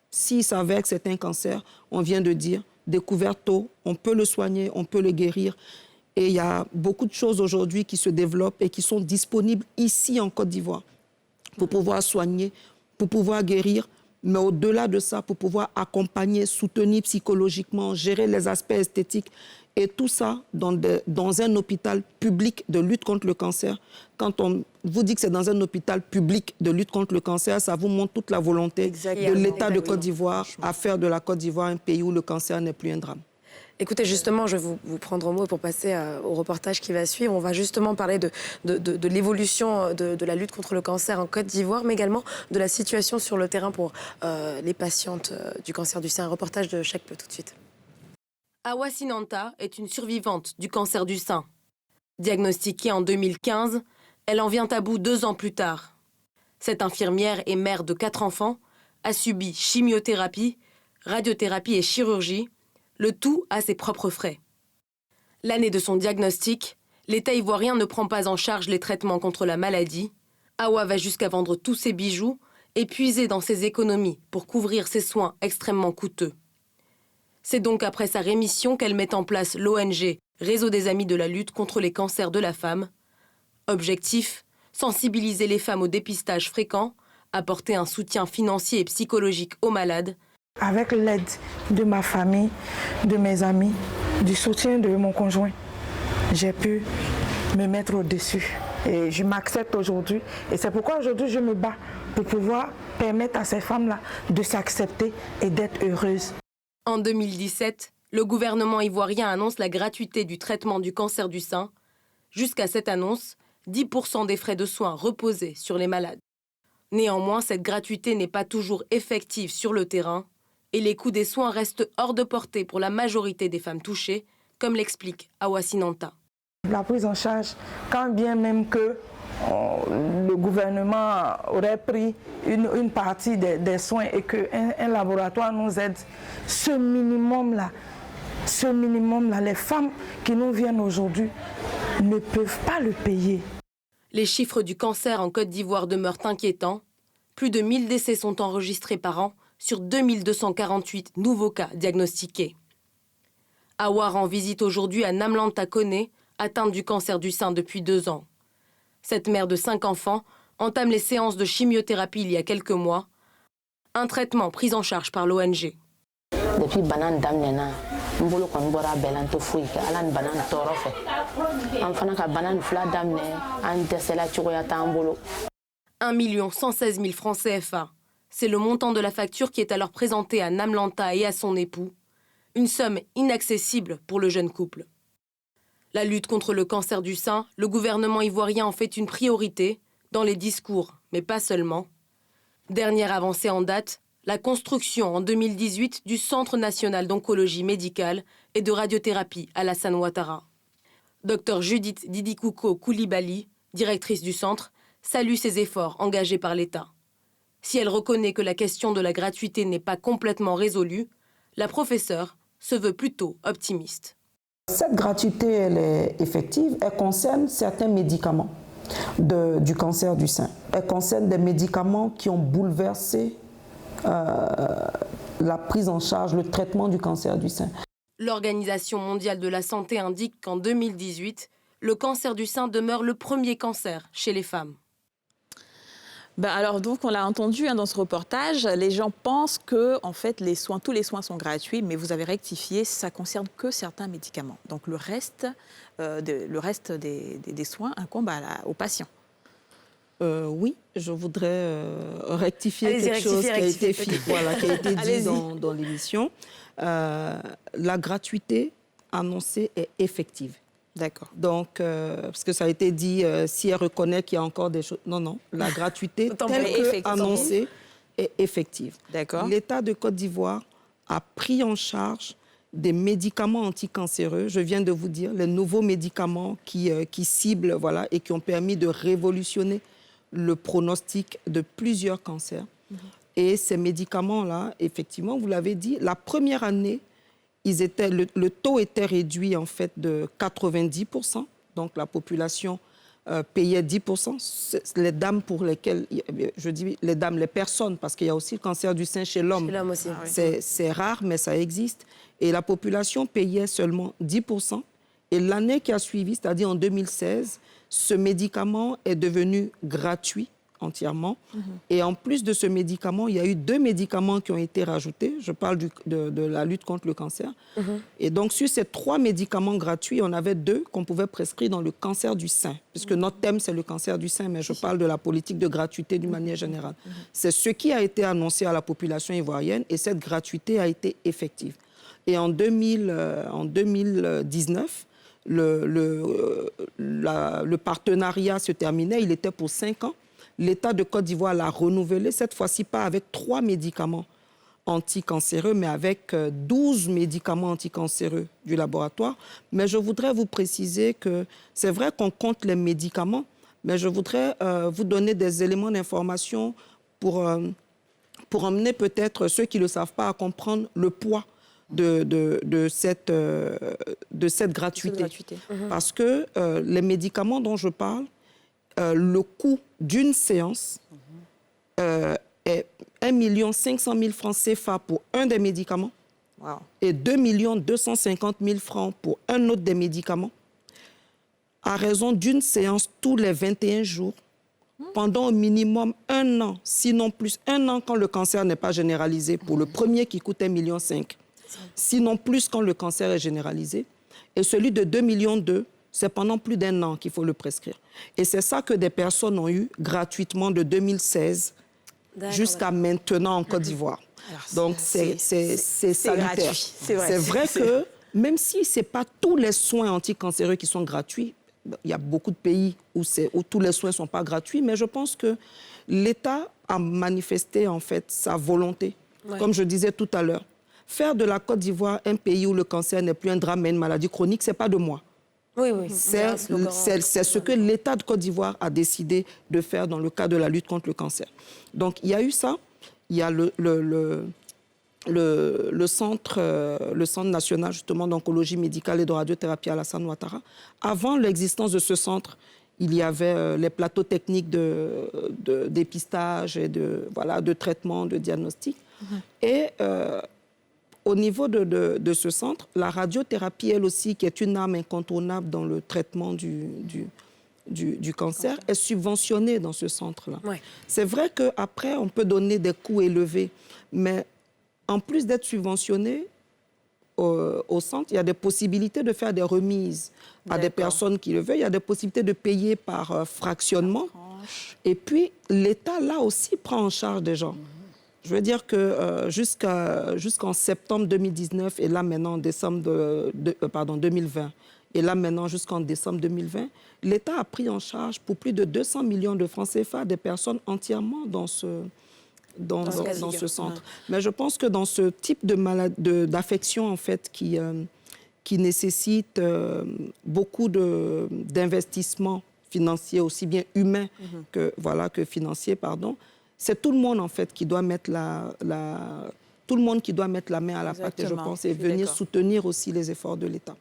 s'il s'avère que c'est un cancer, on vient de dire, découvert tôt, on peut le soigner, on peut le guérir. Et il y a beaucoup de choses aujourd'hui qui se développent et qui sont disponibles ici en Côte d'Ivoire pour pouvoir soigner, pour pouvoir guérir, mais au-delà de ça, pour pouvoir accompagner, soutenir psychologiquement, gérer les aspects esthétiques. Et tout ça dans un hôpital public de lutte contre le cancer. Quand on vous dit que c'est dans un hôpital public de lutte contre le cancer, ça vous montre toute la volonté de l'État de Côte d'Ivoire à faire de la Côte d'Ivoire un pays où le cancer n'est plus un drame. Écoutez, justement, je vais vous prendre au mot pour passer au reportage qui va suivre. On va justement parler de l'évolution de la lutte contre le cancer en Côte d'Ivoire, mais également de la situation sur le terrain pour les patientes du cancer du sein. Un reportage de Chekpe tout de suite. Awa Sinanta est une survivante du cancer du sein. Diagnostiquée en 2015, elle en vient à bout 2 ans plus tard. Cette infirmière et mère de 4 enfants a subi chimiothérapie, radiothérapie et chirurgie, le tout à ses propres frais. L'année de son diagnostic, l'État ivoirien ne prend pas en charge les traitements contre la maladie. Awa va jusqu'à vendre tous ses bijoux et puiser dans ses économies pour couvrir ses soins extrêmement coûteux. C'est donc après sa rémission qu'elle met en place l'ONG Réseau des Amis de la lutte contre les cancers de la femme. Objectif, sensibiliser les femmes au dépistage fréquent, apporter un soutien financier et psychologique aux malades. Avec l'aide de ma famille, de mes amis, du soutien de mon conjoint, j'ai pu me mettre au-dessus. Et je m'accepte aujourd'hui. Et c'est pourquoi aujourd'hui je me bats pour pouvoir permettre à ces femmes-là de s'accepter et d'être heureuses. En 2017, le gouvernement ivoirien annonce la gratuité du traitement du cancer du sein. Jusqu'à cette annonce, 10% des frais de soins reposaient sur les malades. Néanmoins, cette gratuité n'est pas toujours effective sur le terrain et les coûts des soins restent hors de portée pour la majorité des femmes touchées, comme l'explique Awa Sinanta. La prise en charge, quand bien même que le gouvernement aurait pris une partie des soins et qu'un laboratoire nous aide, ce minimum-là, les femmes qui nous viennent aujourd'hui ne peuvent pas le payer. Les chiffres du cancer en Côte d'Ivoire demeurent inquiétants. Plus de 1000 décès sont enregistrés par an sur 2248 nouveaux cas diagnostiqués. Awa rend visite aujourd'hui à Namlanta Kone, atteinte du cancer du sein depuis 2 ans. Cette mère de 5 enfants entame les séances de chimiothérapie il y a quelques mois, un traitement pris en charge par l'ONG. Depuis banane damnena, mbolo kon bora belanto fuike alan banane torofe. Enfana ka banane fla damne an desela chugoya tambolo. 1 116 000 francs CFA. C'est le montant de la facture qui est alors présentée à Namlanta et à son époux. Une somme inaccessible pour le jeune couple. La lutte contre le cancer du sein, le gouvernement ivoirien en fait une priorité, dans les discours, mais pas seulement. Dernière avancée en date, la construction en 2018 du Centre national d'oncologie médicale et de radiothérapie Alassane Ouattara. Dr Judith Didikouko Koulibaly, directrice du centre, salue ces efforts engagés par l'État. Si elle reconnaît que la question de la gratuité n'est pas complètement résolue, la professeure se veut plutôt optimiste. Cette gratuité, elle est effective, elle concerne certains médicaments. du cancer du sein. Elle concerne des médicaments qui ont bouleversé la prise en charge, le traitement du cancer du sein. L'Organisation mondiale de la santé indique qu'en 2018, le cancer du sein demeure le premier cancer chez les femmes. Alors donc on l'a entendu dans ce reportage, les gens pensent que en fait tous les soins sont gratuits, mais vous avez rectifié, ça concerne que certains médicaments. Donc le reste des soins incombe aux patients. Oui, je voudrais rectifier quelque chose qui a été dit dans l'émission. La gratuité annoncée est effective. D'accord. Donc, parce que ça a été dit, si elle reconnaît qu'il y a encore des choses... Non, la gratuité telle qu'annoncée est effective. D'accord. L'État de Côte d'Ivoire a pris en charge des médicaments anticancéreux. Je viens de vous dire, les nouveaux médicaments qui ciblent et qui ont permis de révolutionner le pronostic de plusieurs cancers. Et ces médicaments-là, effectivement, vous l'avez dit, la première année, le taux était réduit en fait de 90%, donc la population payait 10%. Les dames pour lesquelles, je dis les dames, les personnes, parce qu'il y a aussi le cancer du sein chez l'homme. Chez l'homme aussi. C'est rare, mais ça existe. Et la population payait seulement 10%. Et l'année qui a suivi, c'est-à-dire en 2016, ce médicament est devenu gratuit entièrement. Et en plus de ce médicament, il y a eu 2 médicaments qui ont été rajoutés. Je parle de la lutte contre le cancer. Et donc, sur ces 3 médicaments gratuits, on avait 2 qu'on pouvait prescrire dans le cancer du sein, puisque notre thème, c'est le cancer du sein, mais je parle de la politique de gratuité d'une manière générale. C'est ce qui a été annoncé à la population ivoirienne et cette gratuité a été effective. Et en 2019, le partenariat se terminait, il était pour 5 ans. L'État de Côte d'Ivoire l'a renouvelé, cette fois-ci pas avec 3 médicaments anticancéreux, mais avec 12 médicaments anticancéreux du laboratoire. Mais je voudrais vous préciser que c'est vrai qu'on compte les médicaments, mais je voudrais vous donner des éléments d'information pour emmener peut-être ceux qui ne le savent pas à comprendre le poids de cette gratuité. Parce que les médicaments dont je parle, le coût d'une séance est 1 500 000 francs CFA pour un des médicaments et 2 250 000 francs pour un autre des médicaments, à raison d'une séance tous les 21 jours, pendant au minimum 1 an, sinon plus 1 an quand le cancer n'est pas généralisé, pour le premier qui coûte 1,5 million, sinon plus quand le cancer est généralisé, et celui de 2,2 millions, c'est pendant plus d'1 an qu'il faut le prescrire. Et c'est ça que des personnes ont eu gratuitement de 2016 jusqu'à maintenant en Côte d'Ivoire. Donc, c'est salutaire. C'est vrai que même si ce n'est pas tous les soins anticancéreux qui sont gratuits, il y a beaucoup de pays où tous les soins ne sont pas gratuits, mais je pense que l'État a manifesté en fait sa volonté. Comme je disais tout à l'heure, faire de la Côte d'Ivoire un pays où le cancer n'est plus un drame mais une maladie chronique, ce n'est pas de moi. C'est ce que l'État de Côte d'Ivoire a décidé de faire dans le cadre de la lutte contre le cancer. Donc, il y a eu ça. Il y a le centre national justement d'oncologie médicale et de radiothérapie Alassane Ouattara. Avant l'existence de ce centre, il y avait les plateaux techniques de dépistage et de traitement, de diagnostic. Et au niveau de ce centre, la radiothérapie, elle aussi, qui est une arme incontournable dans le traitement du cancer, est subventionnée dans ce centre-là. C'est vrai qu'après, on peut donner des coûts élevés, mais en plus d'être subventionné au centre, il y a des possibilités de faire des remises à des personnes qui le veulent. Il y a des possibilités de payer par fractionnement. Et puis, l'État, là aussi, prend en charge des gens. Je veux dire que jusqu'en septembre 2019 et là maintenant en décembre 2020 et là maintenant jusqu'en décembre 2020, l'État a pris en charge pour plus de 200 millions de francs CFA des personnes entièrement dans ce centre. Mais je pense que dans ce type d'affection en fait qui nécessite beaucoup d'investissements financiers, aussi bien humains que financiers, c'est tout le monde en fait qui doit mettre tout le monde qui doit mettre la main à la pâte, je pense, et venir soutenir aussi les efforts de l'État.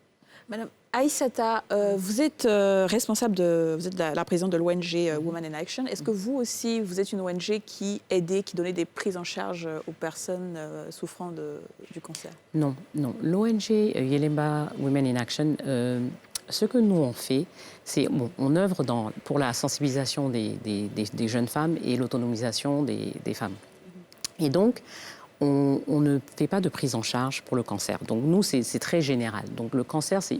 Madame, Aïssata, vous êtes responsable vous êtes la présidente de l'ONG Women in Action. Est-ce que vous aussi, vous êtes une ONG qui aidait, qui donnait des prises en charge aux personnes souffrant du cancer? Non. L'ONG Yelemba Women in Action, ce que nous on fait, c'est on œuvre pour la sensibilisation des jeunes femmes et l'autonomisation des femmes. Et donc, on ne fait pas de prise en charge pour le cancer. Donc nous, c'est très général. Donc le cancer, c'est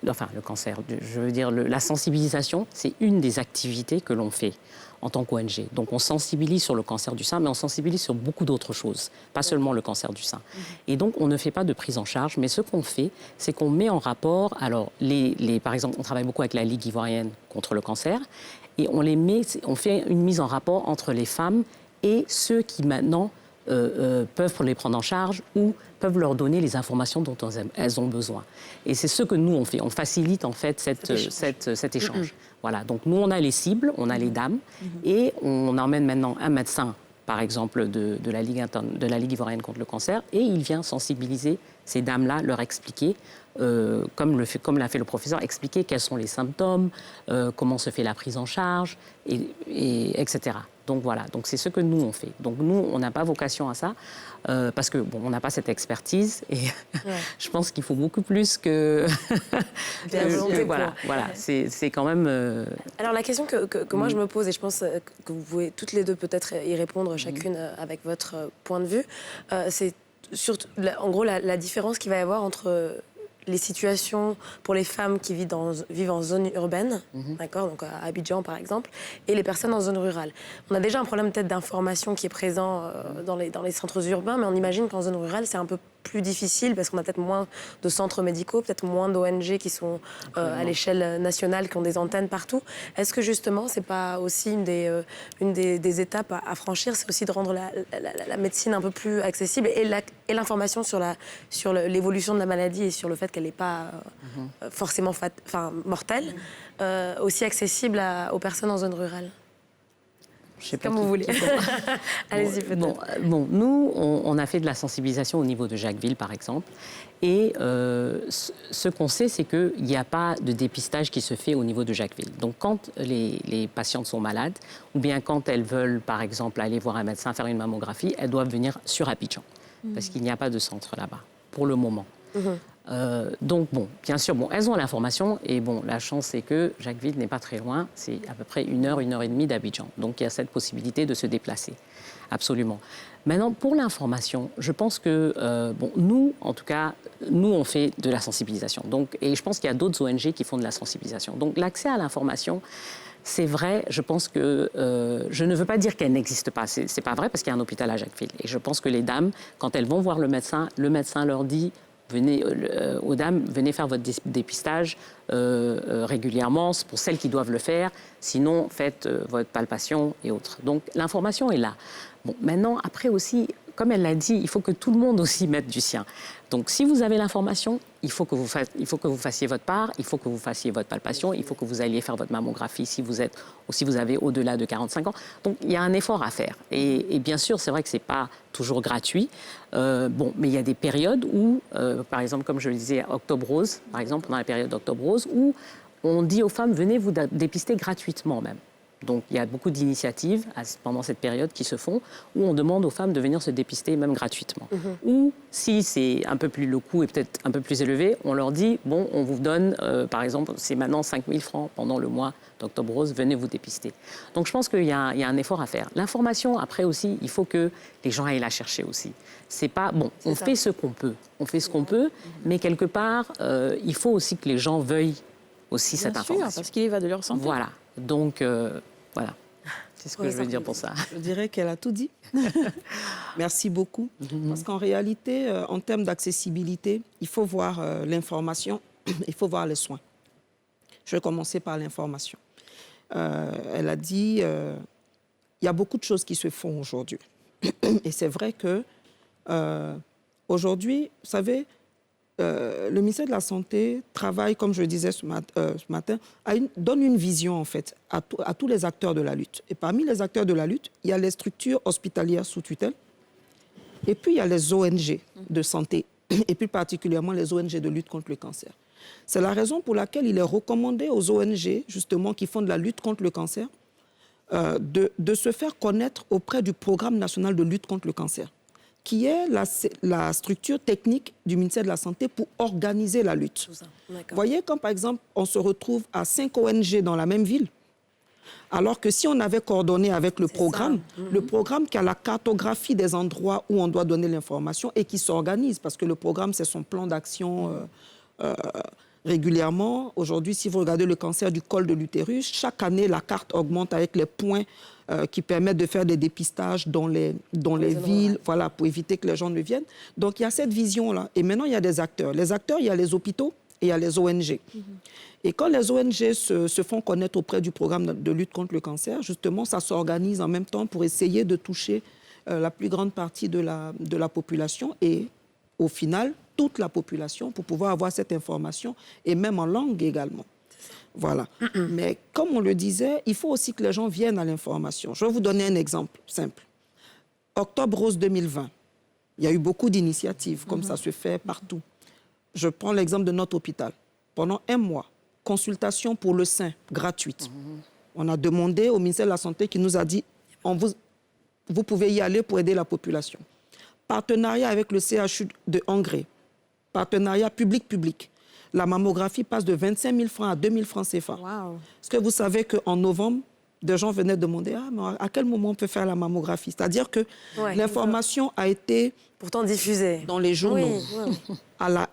la sensibilisation, c'est une des activités que l'on fait en tant qu'ONG. Donc on sensibilise sur le cancer du sein, mais on sensibilise sur beaucoup d'autres choses, pas seulement le cancer du sein. Et donc on ne fait pas de prise en charge, mais ce qu'on fait, c'est qu'on met en rapport, alors par exemple, on travaille beaucoup avec la Ligue ivoirienne contre le cancer, et on fait une mise en rapport entre les femmes et ceux qui maintenant peuvent les prendre en charge ou peuvent leur donner les informations dont elles ont besoin. Et c'est ce que nous, on fait. On facilite, en fait, cet échange. Voilà. Donc, nous, on a les cibles, on a les dames, et on emmène maintenant un médecin, par exemple, de la Ligue ivoirienne contre le cancer, et il vient sensibiliser ces dames-là, leur expliquer, comme l'a fait le professeur, expliquer quels sont les symptômes, comment se fait la prise en charge, etc. Donc voilà, donc c'est ce que nous on fait. Donc nous, on n'a pas vocation à ça, parce que on n'a pas cette expertise et je pense qu'il faut beaucoup plus que... voilà, c'est quand même... Alors la question que moi je me pose, et je pense que vous pouvez toutes les deux peut-être y répondre chacune avec votre point de vue, c'est surtout, en gros, la différence qu'il va y avoir entre les situations pour les femmes qui vivent en zone urbaine, d'accord, donc à Abidjan par exemple, et les personnes en zone rurale. On a déjà un problème peut-être d'information qui est présent dans les centres urbains, mais on imagine qu'en zone rurale, c'est un peu plus difficile parce qu'on a peut-être moins de centres médicaux, peut-être moins d'ONG qui sont à l'échelle nationale, qui ont des antennes partout. Est-ce que justement, c'est pas aussi une des étapes à franchir, c'est aussi de rendre la médecine un peu plus accessible et l'information sur l'évolution de la maladie et sur le fait qu'elle n'est pas forcément mortelle, aussi accessible aux personnes en zone rurale? Je sais pas comme vous voulez. Allez-y peut-être. Bon, nous, on a fait de la sensibilisation au niveau de Jacquesville, par exemple. Et ce qu'on sait, c'est qu'il n'y a pas de dépistage qui se fait au niveau de Jacquesville. Donc, quand les patientes sont malades, ou bien quand elles veulent, par exemple, aller voir un médecin, faire une mammographie, elles doivent venir sur Abidjan. Parce qu'il n'y a pas de centre là-bas, pour le moment. Donc, bien sûr, elles ont l'information et la chance, c'est que Jacquesville n'est pas très loin. C'est à peu près 1 heure et demie d'Abidjan. Donc, il y a cette possibilité de se déplacer. Absolument. Maintenant, pour l'information, je pense que, nous, en tout cas, nous, on fait de la sensibilisation. Donc, et je pense qu'il y a d'autres ONG qui font de la sensibilisation. Donc, l'accès à l'information, c'est vrai, je pense que je ne veux pas dire qu'elle n'existe pas. C'est pas vrai parce qu'il y a un hôpital à Jacquesville. Et je pense que les dames, quand elles vont voir le médecin leur dit... aux dames, venez faire votre dépistage régulièrement, pour celles qui doivent le faire. Sinon, faites votre palpation et autres. Donc, l'information est là. Maintenant, après aussi, comme elle l'a dit, il faut que tout le monde aussi mette du sien. Donc, si vous avez l'information, il faut que vous fassiez votre part, il faut que vous fassiez votre palpation, il faut que vous alliez faire votre mammographie si vous avez au-delà de 45 ans. Donc, il y a un effort à faire. Et bien sûr, c'est vrai que ce n'est pas toujours gratuit. Mais il y a des périodes où, par exemple, comme je le disais, Octobre Rose, par exemple, pendant la période d'Octobre Rose, où on dit aux femmes, venez vous dépister gratuitement même. Donc, il y a beaucoup d'initiatives pendant cette période qui se font où on demande aux femmes de venir se dépister même gratuitement. Ou si le coût est peut-être un peu plus élevé, on leur dit, on vous donne, par exemple, c'est maintenant 5 000 francs pendant le mois d'Octobre Rose, venez vous dépister. Donc, je pense qu'il y a un effort à faire. L'information, après aussi, il faut que les gens aillent la chercher aussi. C'est pas, on fait ce qu'on peut. On fait ce qu'on peut, mais quelque part, il faut aussi que les gens veuillent aussi cette information. Parce qu'il y va de leur santé. Voilà. Donc, voilà. C'est ce que je veux dire pour ça. Je dirais qu'elle a tout dit. Merci beaucoup. Parce qu'en réalité, en termes d'accessibilité, il faut voir l'information, il faut voir les soins. Je vais commencer par l'information. Elle a dit, il y a beaucoup de choses qui se font aujourd'hui. Et c'est vrai que aujourd'hui, vous savez, le ministère de la Santé travaille, comme je le disais ce matin, donne une vision, en fait, à tous les acteurs de la lutte. Et parmi les acteurs de la lutte, il y a les structures hospitalières sous tutelle, et puis il y a les ONG de santé, et plus particulièrement les ONG de lutte contre le cancer. C'est la raison pour laquelle il est recommandé aux ONG, justement, qui font de la lutte contre le cancer, de se faire connaître auprès du Programme national de lutte contre le cancer, qui est la structure technique du ministère de la Santé pour organiser la lutte. Vous voyez, quand par exemple, on se retrouve à 5 ONG dans la même ville, alors que si on avait coordonné avec le programme qui a la cartographie des endroits où on doit donner l'information et qui s'organise, parce que le programme, c'est son plan d'action régulièrement. Aujourd'hui, si vous regardez le cancer du col de l'utérus, chaque année, la carte augmente avec les points qui permettent de faire des dépistages dans les villes, voilà, pour éviter que les gens ne viennent. Donc, il y a cette vision-là. Et maintenant, il y a des acteurs. Les acteurs, il y a les hôpitaux et il y a les ONG. Et quand les ONG se font connaître auprès du programme de lutte contre le cancer, justement, ça s'organise en même temps pour essayer de toucher la plus grande partie de la population et, au final, toute la population pour pouvoir avoir cette information et même en langue également. Voilà. Mais comme on le disait, il faut aussi que les gens viennent à l'information. Je vais vous donner un exemple simple. Octobre Rose 2020, il y a eu beaucoup d'initiatives, comme ça se fait partout. Je prends l'exemple de notre hôpital. Pendant 1 mois, consultation pour le sein gratuite. On a demandé au ministère de la Santé qui nous a dit vous pouvez y aller pour aider la population. Partenariat avec le CHU de Hongrie. Partenariat public-public. La mammographie passe de 25 000 francs à 2 000 francs CFA. Wow. Est-ce que vous savez qu'en novembre, des gens venaient demander mais à quel moment on peut faire la mammographie? C'est-à-dire que l'information a été pourtant diffusée dans les journaux, à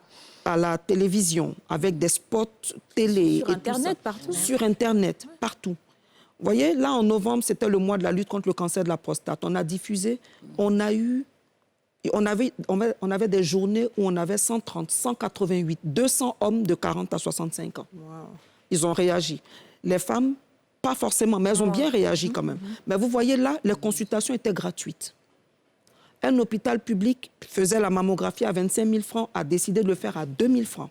la télévision, avec des spots télé. Sur Internet, partout. Sur Internet, partout. Vous voyez, là, en novembre, c'était le mois de la lutte contre le cancer de la prostate. On a diffusé, on avait des journées où on avait 130, 188, 200 hommes de 40 à 65 ans. Wow. Ils ont réagi. Les femmes, pas forcément, mais elles ont bien réagi quand même. Mais vous voyez, là, les consultations étaient gratuites. Un hôpital public faisait la mammographie à 25 000 francs, a décidé de le faire à 2 000 francs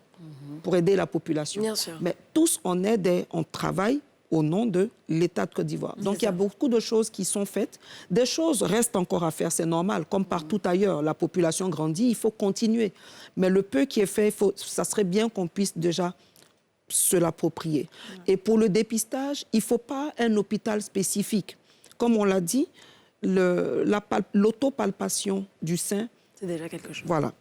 pour aider la population. Bien sûr. Mais tous, on travaille au nom de l'État de Côte d'Ivoire. Donc, il y a beaucoup de choses qui sont faites. Des choses restent encore à faire, c'est normal. Comme partout ailleurs, la population grandit, il faut continuer. Mais le peu qui est fait, ça serait bien qu'on puisse déjà se l'approprier. Et pour le dépistage, il ne faut pas un hôpital spécifique. Comme on l'a dit, l'autopalpation du sein, c'est déjà quelque chose. Voilà.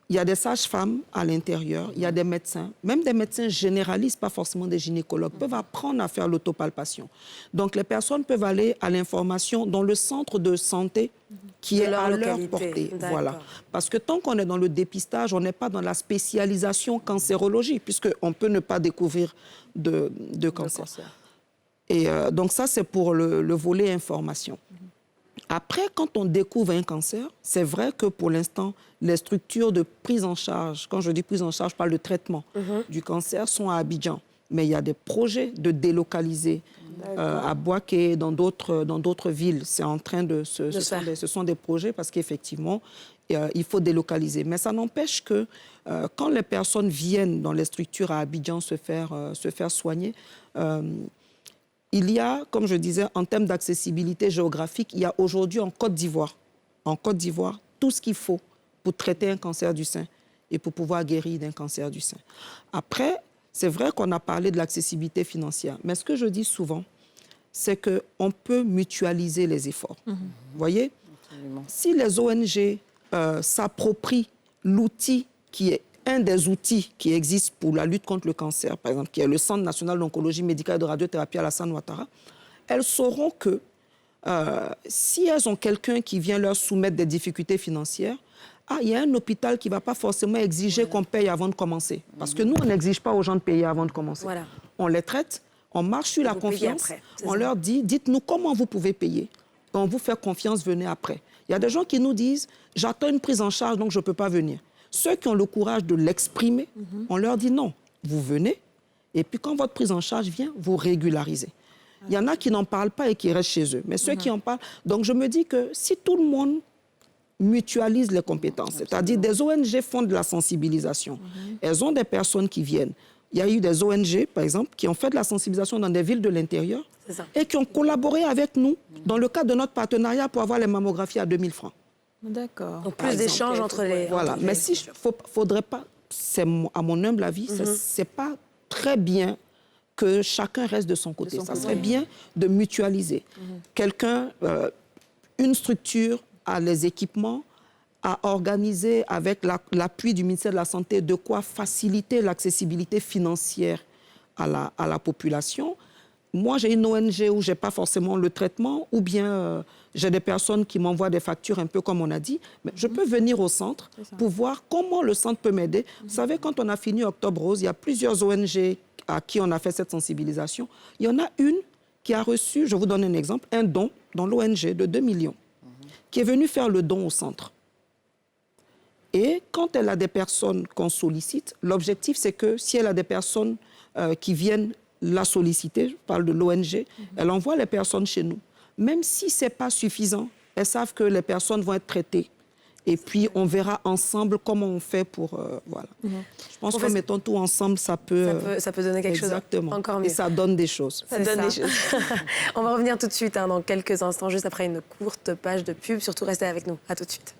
Il y a des sages-femmes à l'intérieur, il y a des médecins, même des médecins généralistes, pas forcément des gynécologues, peuvent apprendre à faire l'autopalpation. Donc, les personnes peuvent aller à l'information dans le centre de santé qui est à leur portée. Voilà. Parce que tant qu'on est dans le dépistage, on n'est pas dans la spécialisation cancérologie, puisqu'on peut ne pas découvrir de cancer. Et donc, ça, c'est pour le volet information. Après, quand on découvre un cancer, c'est vrai que pour l'instant, les structures de prise en charge, quand je dis prise en charge, je parle de traitement du cancer, sont à Abidjan. Mais il y a des projets de délocaliser à Bouaké, dans d'autres villes. C'est en train de ce sont des projets parce qu'effectivement, il faut délocaliser. Mais ça n'empêche que quand les personnes viennent dans les structures à Abidjan se faire soigner, il y a, comme je disais, en termes d'accessibilité géographique, il y a aujourd'hui en Côte d'Ivoire, tout ce qu'il faut pour traiter un cancer du sein et pour pouvoir guérir d'un cancer du sein. Après, c'est vrai qu'on a parlé de l'accessibilité financière, mais ce que je dis souvent, c'est qu'on peut mutualiser les efforts. Vous voyez? Absolument. Si les ONG s'approprient l'outil qui est un des outils qui existent pour la lutte contre le cancer, par exemple, qui est le Centre national d'oncologie médicale et de radiothérapie Alassane Ouattara, elles sauront que si elles ont quelqu'un qui vient leur soumettre des difficultés financières, il y a un hôpital qui ne va pas forcément exiger qu'on paye avant de commencer. Parce que nous, on n'exige pas aux gens de payer avant de commencer. Voilà. On les traite, on marche sur la confiance, on leur dit, dites-nous comment vous pouvez payer. Quand on vous fait confiance, venez après. Il y a des gens qui nous disent, j'attends une prise en charge, donc je ne peux pas venir. Ceux qui ont le courage de l'exprimer, on leur dit non, vous venez, et puis quand votre prise en charge vient, vous régularisez. Il y en a qui n'en parlent pas et qui restent chez eux, mais ceux qui en parlent... Donc je me dis que si tout le monde mutualise les compétences, c'est-à-dire des ONG font de la sensibilisation, elles ont des personnes qui viennent. Il y a eu des ONG, par exemple, qui ont fait de la sensibilisation dans des villes de l'intérieur et qui ont collaboré avec nous dans le cadre de notre partenariat pour avoir les mammographies à 2 000 francs. D'accord. Donc plus d'échanges entre les... Voilà, mais il ne faudrait pas à mon humble avis, c'est pas très bien que chacun reste de son côté. Ça serait bien de mutualiser. Quelqu'un, une structure a les équipements, a organisé avec l'appui du ministère de la Santé de quoi faciliter l'accessibilité financière à la population. Moi, j'ai une ONG où je n'ai pas forcément le traitement, ou bien j'ai des personnes qui m'envoient des factures, un peu comme on a dit. Mais je peux venir au centre pour voir comment le centre peut m'aider. Vous savez, quand on a fini Octobre Rose, il y a plusieurs ONG à qui on a fait cette sensibilisation. Il y en a une qui a reçu, je vous donne un exemple, un don dans l'ONG de 2 millions, qui est venue faire le don au centre. Et quand elle a des personnes qu'on sollicite, l'objectif, c'est que si elle a des personnes qui viennent la solliciter, je parle de l'ONG, elle envoie les personnes chez nous. Même si ce n'est pas suffisant, elles savent que les personnes vont être traitées. Et puis, on verra ensemble comment on fait pour... voilà. Je pense que mettons tout ensemble, ça peut donner quelque chose encore mieux. Et ça donne des choses. Ça donne des choses. On va revenir tout de suite, dans quelques instants, juste après une courte page de pub. Surtout, restez avec nous. À tout de suite.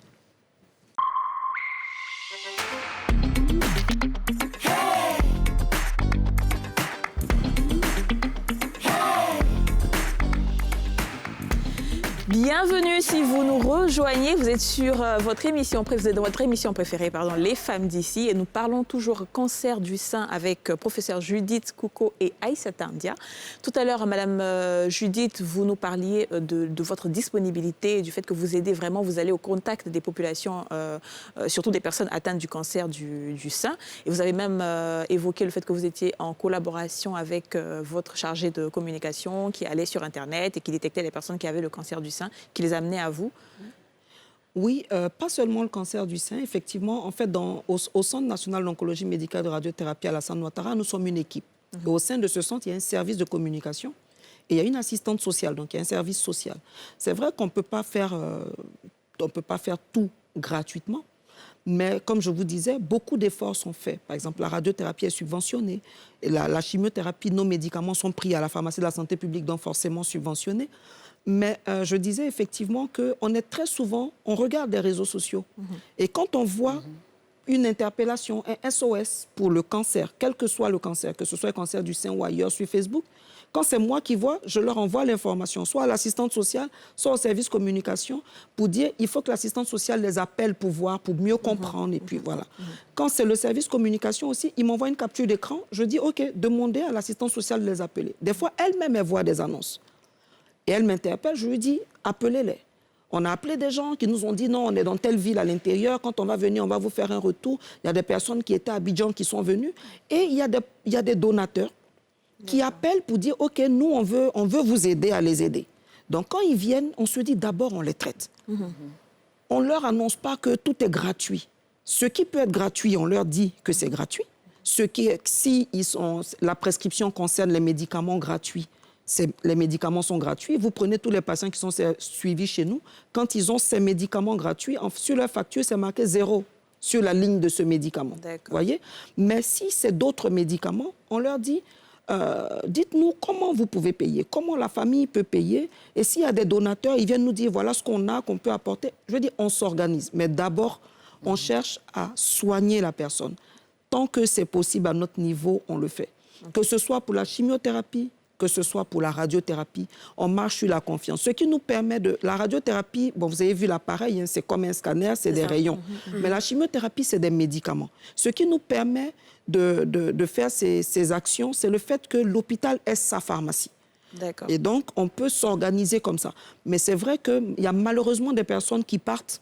Bienvenue si vous nous rejoignez, vous êtes sur votre émission préférée, Les Femmes d'ici, et nous parlons toujours cancer du sein avec professeur Judith Kouko et Aïssata India. Tout à l'heure, Madame Judith, vous nous parliez de votre disponibilité et du fait que vous aidez vraiment, vous allez au contact des populations, surtout des personnes atteintes du cancer du sein. Et vous avez même évoqué le fait que vous étiez en collaboration avec votre chargé de communication qui allait sur Internet et qui détectait les personnes qui avaient le cancer du sein, qui les amenait à vous? Oui, pas seulement le cancer du sein. Effectivement, en fait, au Centre national d'oncologie médicale de radiothérapie Alassane Ouattara, nous sommes une équipe. Et au sein de ce centre, il y a un service de communication et il y a une assistante sociale, donc il y a un service social. C'est vrai qu'on ne peut pas faire tout gratuitement, mais comme je vous disais, beaucoup d'efforts sont faits. Par exemple, la radiothérapie est subventionnée, et la chimiothérapie, nos médicaments sont pris à la pharmacie de la santé publique, donc forcément subventionnés. Mais je disais effectivement qu'on est très souvent, on regarde les réseaux sociaux. Et quand on voit une interpellation, un SOS pour le cancer, quel que soit le cancer, que ce soit le cancer du sein ou ailleurs sur Facebook, quand c'est moi qui vois, je leur envoie l'information, soit à l'assistante sociale, soit au service communication, pour dire il faut que l'assistante sociale les appelle pour voir, pour mieux comprendre. Et puis voilà. Quand c'est le service communication aussi, ils m'envoient une capture d'écran. Je dis OK, demandez à l'assistante sociale de les appeler. Des fois, elle-même, elle voit des annonces. Et elle m'interpelle, je lui dis, appelez-les. On a appelé des gens qui nous ont dit, non, on est dans telle ville à l'intérieur, quand on va venir, on va vous faire un retour. Il y a des personnes qui étaient à Abidjan qui sont venues. Et il y a des donateurs qui appellent pour dire, OK, nous, on veut vous aider à les aider. Donc, quand ils viennent, on se dit, d'abord, on les traite. On ne leur annonce pas que tout est gratuit. Ce qui peut être gratuit, on leur dit que c'est gratuit. Si la prescription concerne les médicaments gratuits, les médicaments sont gratuits. Vous prenez tous les patients qui sont suivis chez nous. Quand ils ont ces médicaments gratuits, sur leur facture, c'est marqué 0 sur la ligne de ce médicament. Voyez? Mais si c'est d'autres médicaments, on leur dit, dites-nous comment vous pouvez payer, comment la famille peut payer. Et s'il y a des donateurs, ils viennent nous dire, voilà ce qu'on a, qu'on peut apporter. Je veux dire, on s'organise. Mais d'abord, on cherche à soigner la personne. Tant que c'est possible à notre niveau, on le fait. Que ce soit pour la chimiothérapie, que ce soit pour la radiothérapie, on marche sur la confiance. Ce qui nous permet de... La radiothérapie, bon, vous avez vu l'appareil, c'est comme un scanner, c'est des rayons. Mais la chimiothérapie, c'est des médicaments. Ce qui nous permet de faire ces actions, c'est le fait que l'hôpital ait sa pharmacie. Et donc, on peut s'organiser comme ça. Mais c'est vrai qu'il y a malheureusement des personnes qui partent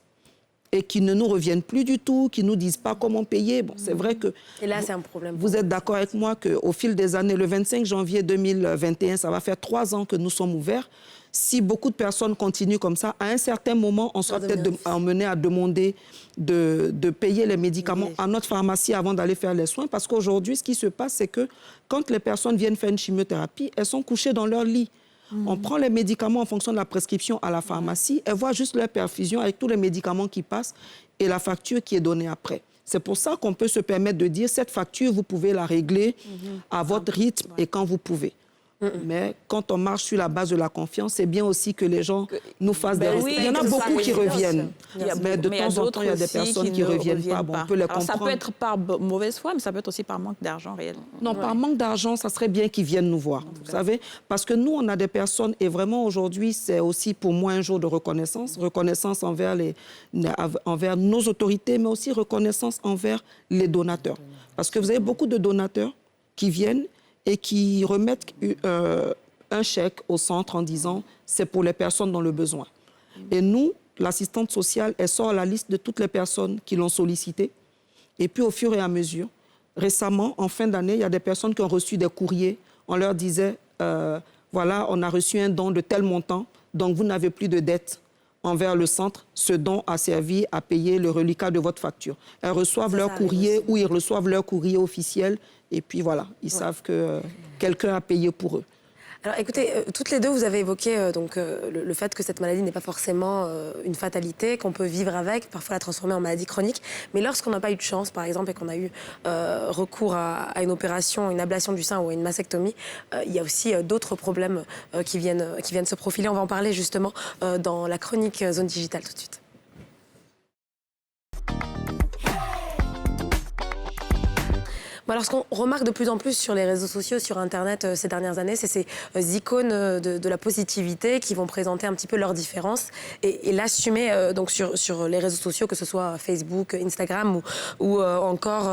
et qui ne nous reviennent plus du tout, qui ne nous disent pas comment payer. Bon, c'est vrai que... Et là, c'est un problème. Vous êtes d'accord avec moi qu'au fil des années, le 25 janvier 2021, ça va faire 3 ans que nous sommes ouverts. Si beaucoup de personnes continuent comme ça, à un certain moment, on sera peut-être emmené à demander de payer les médicaments à notre pharmacie avant d'aller faire les soins. Parce qu'aujourd'hui, ce qui se passe, c'est que quand les personnes viennent faire une chimiothérapie, elles sont couchées dans leur lit. On prend les médicaments en fonction de la prescription à la pharmacie. Elles voient juste leur perfusion avec tous les médicaments qui passent et la facture qui est donnée après. C'est pour ça qu'on peut se permettre de dire cette facture, vous pouvez la régler à votre rythme et quand vous pouvez. Mais quand on marche sur la base de la confiance, c'est bien aussi que les gens nous fassent des oui, il y en a que ça beaucoup qui arrive, reviennent. Mais de Mais il y a temps en temps, il y a des d'autres aussi personnes qui ne ne reviennent pas. Bon, on peut les Alors, ça comprendre. peut être par mauvaise foi, mais ça peut être aussi par manque d'argent réel. Non, par manque d'argent, ça serait bien qu'ils viennent nous voir, vous savez, parce que nous, on a des personnes, et vraiment aujourd'hui, c'est aussi pour moi un jour de reconnaissance envers nos autorités, mais aussi reconnaissance envers les donateurs. Parce que vous avez beaucoup de donateurs qui viennent et qui remettent un chèque au centre en disant « c'est pour les personnes dans le besoin ». Et nous, l'assistante sociale, elle sort la liste de toutes les personnes qui l'ont sollicité. Et puis, au fur et à mesure, récemment, en fin d'année, il y a des personnes qui ont reçu des courriers. On leur disait voilà, on a reçu un don de tel montant, donc vous n'avez plus de dette envers le centre. Ce don a servi à payer le reliquat de votre facture. Elles reçoivent leur courrier ou ils reçoivent leur courrier officiel. Et puis voilà, ils savent que quelqu'un a payé pour eux. Alors écoutez, toutes les deux, vous avez évoqué le fait que cette maladie n'est pas forcément une fatalité, qu'on peut vivre avec, parfois la transformer en maladie chronique. Mais lorsqu'on n'a pas eu de chance, par exemple, et qu'on a eu recours à une opération, une ablation du sein ou à une mastectomie, il y a aussi d'autres problèmes qui viennent se profiler. On va en parler justement dans la chronique Zone Digitale tout de suite. Bon, alors, ce qu'on remarque de plus en plus sur les réseaux sociaux, sur Internet ces dernières années, c'est ces icônes de la positivité qui vont présenter un petit peu leurs différences et l'assumer donc sur les réseaux sociaux, que ce soit Facebook, Instagram ou encore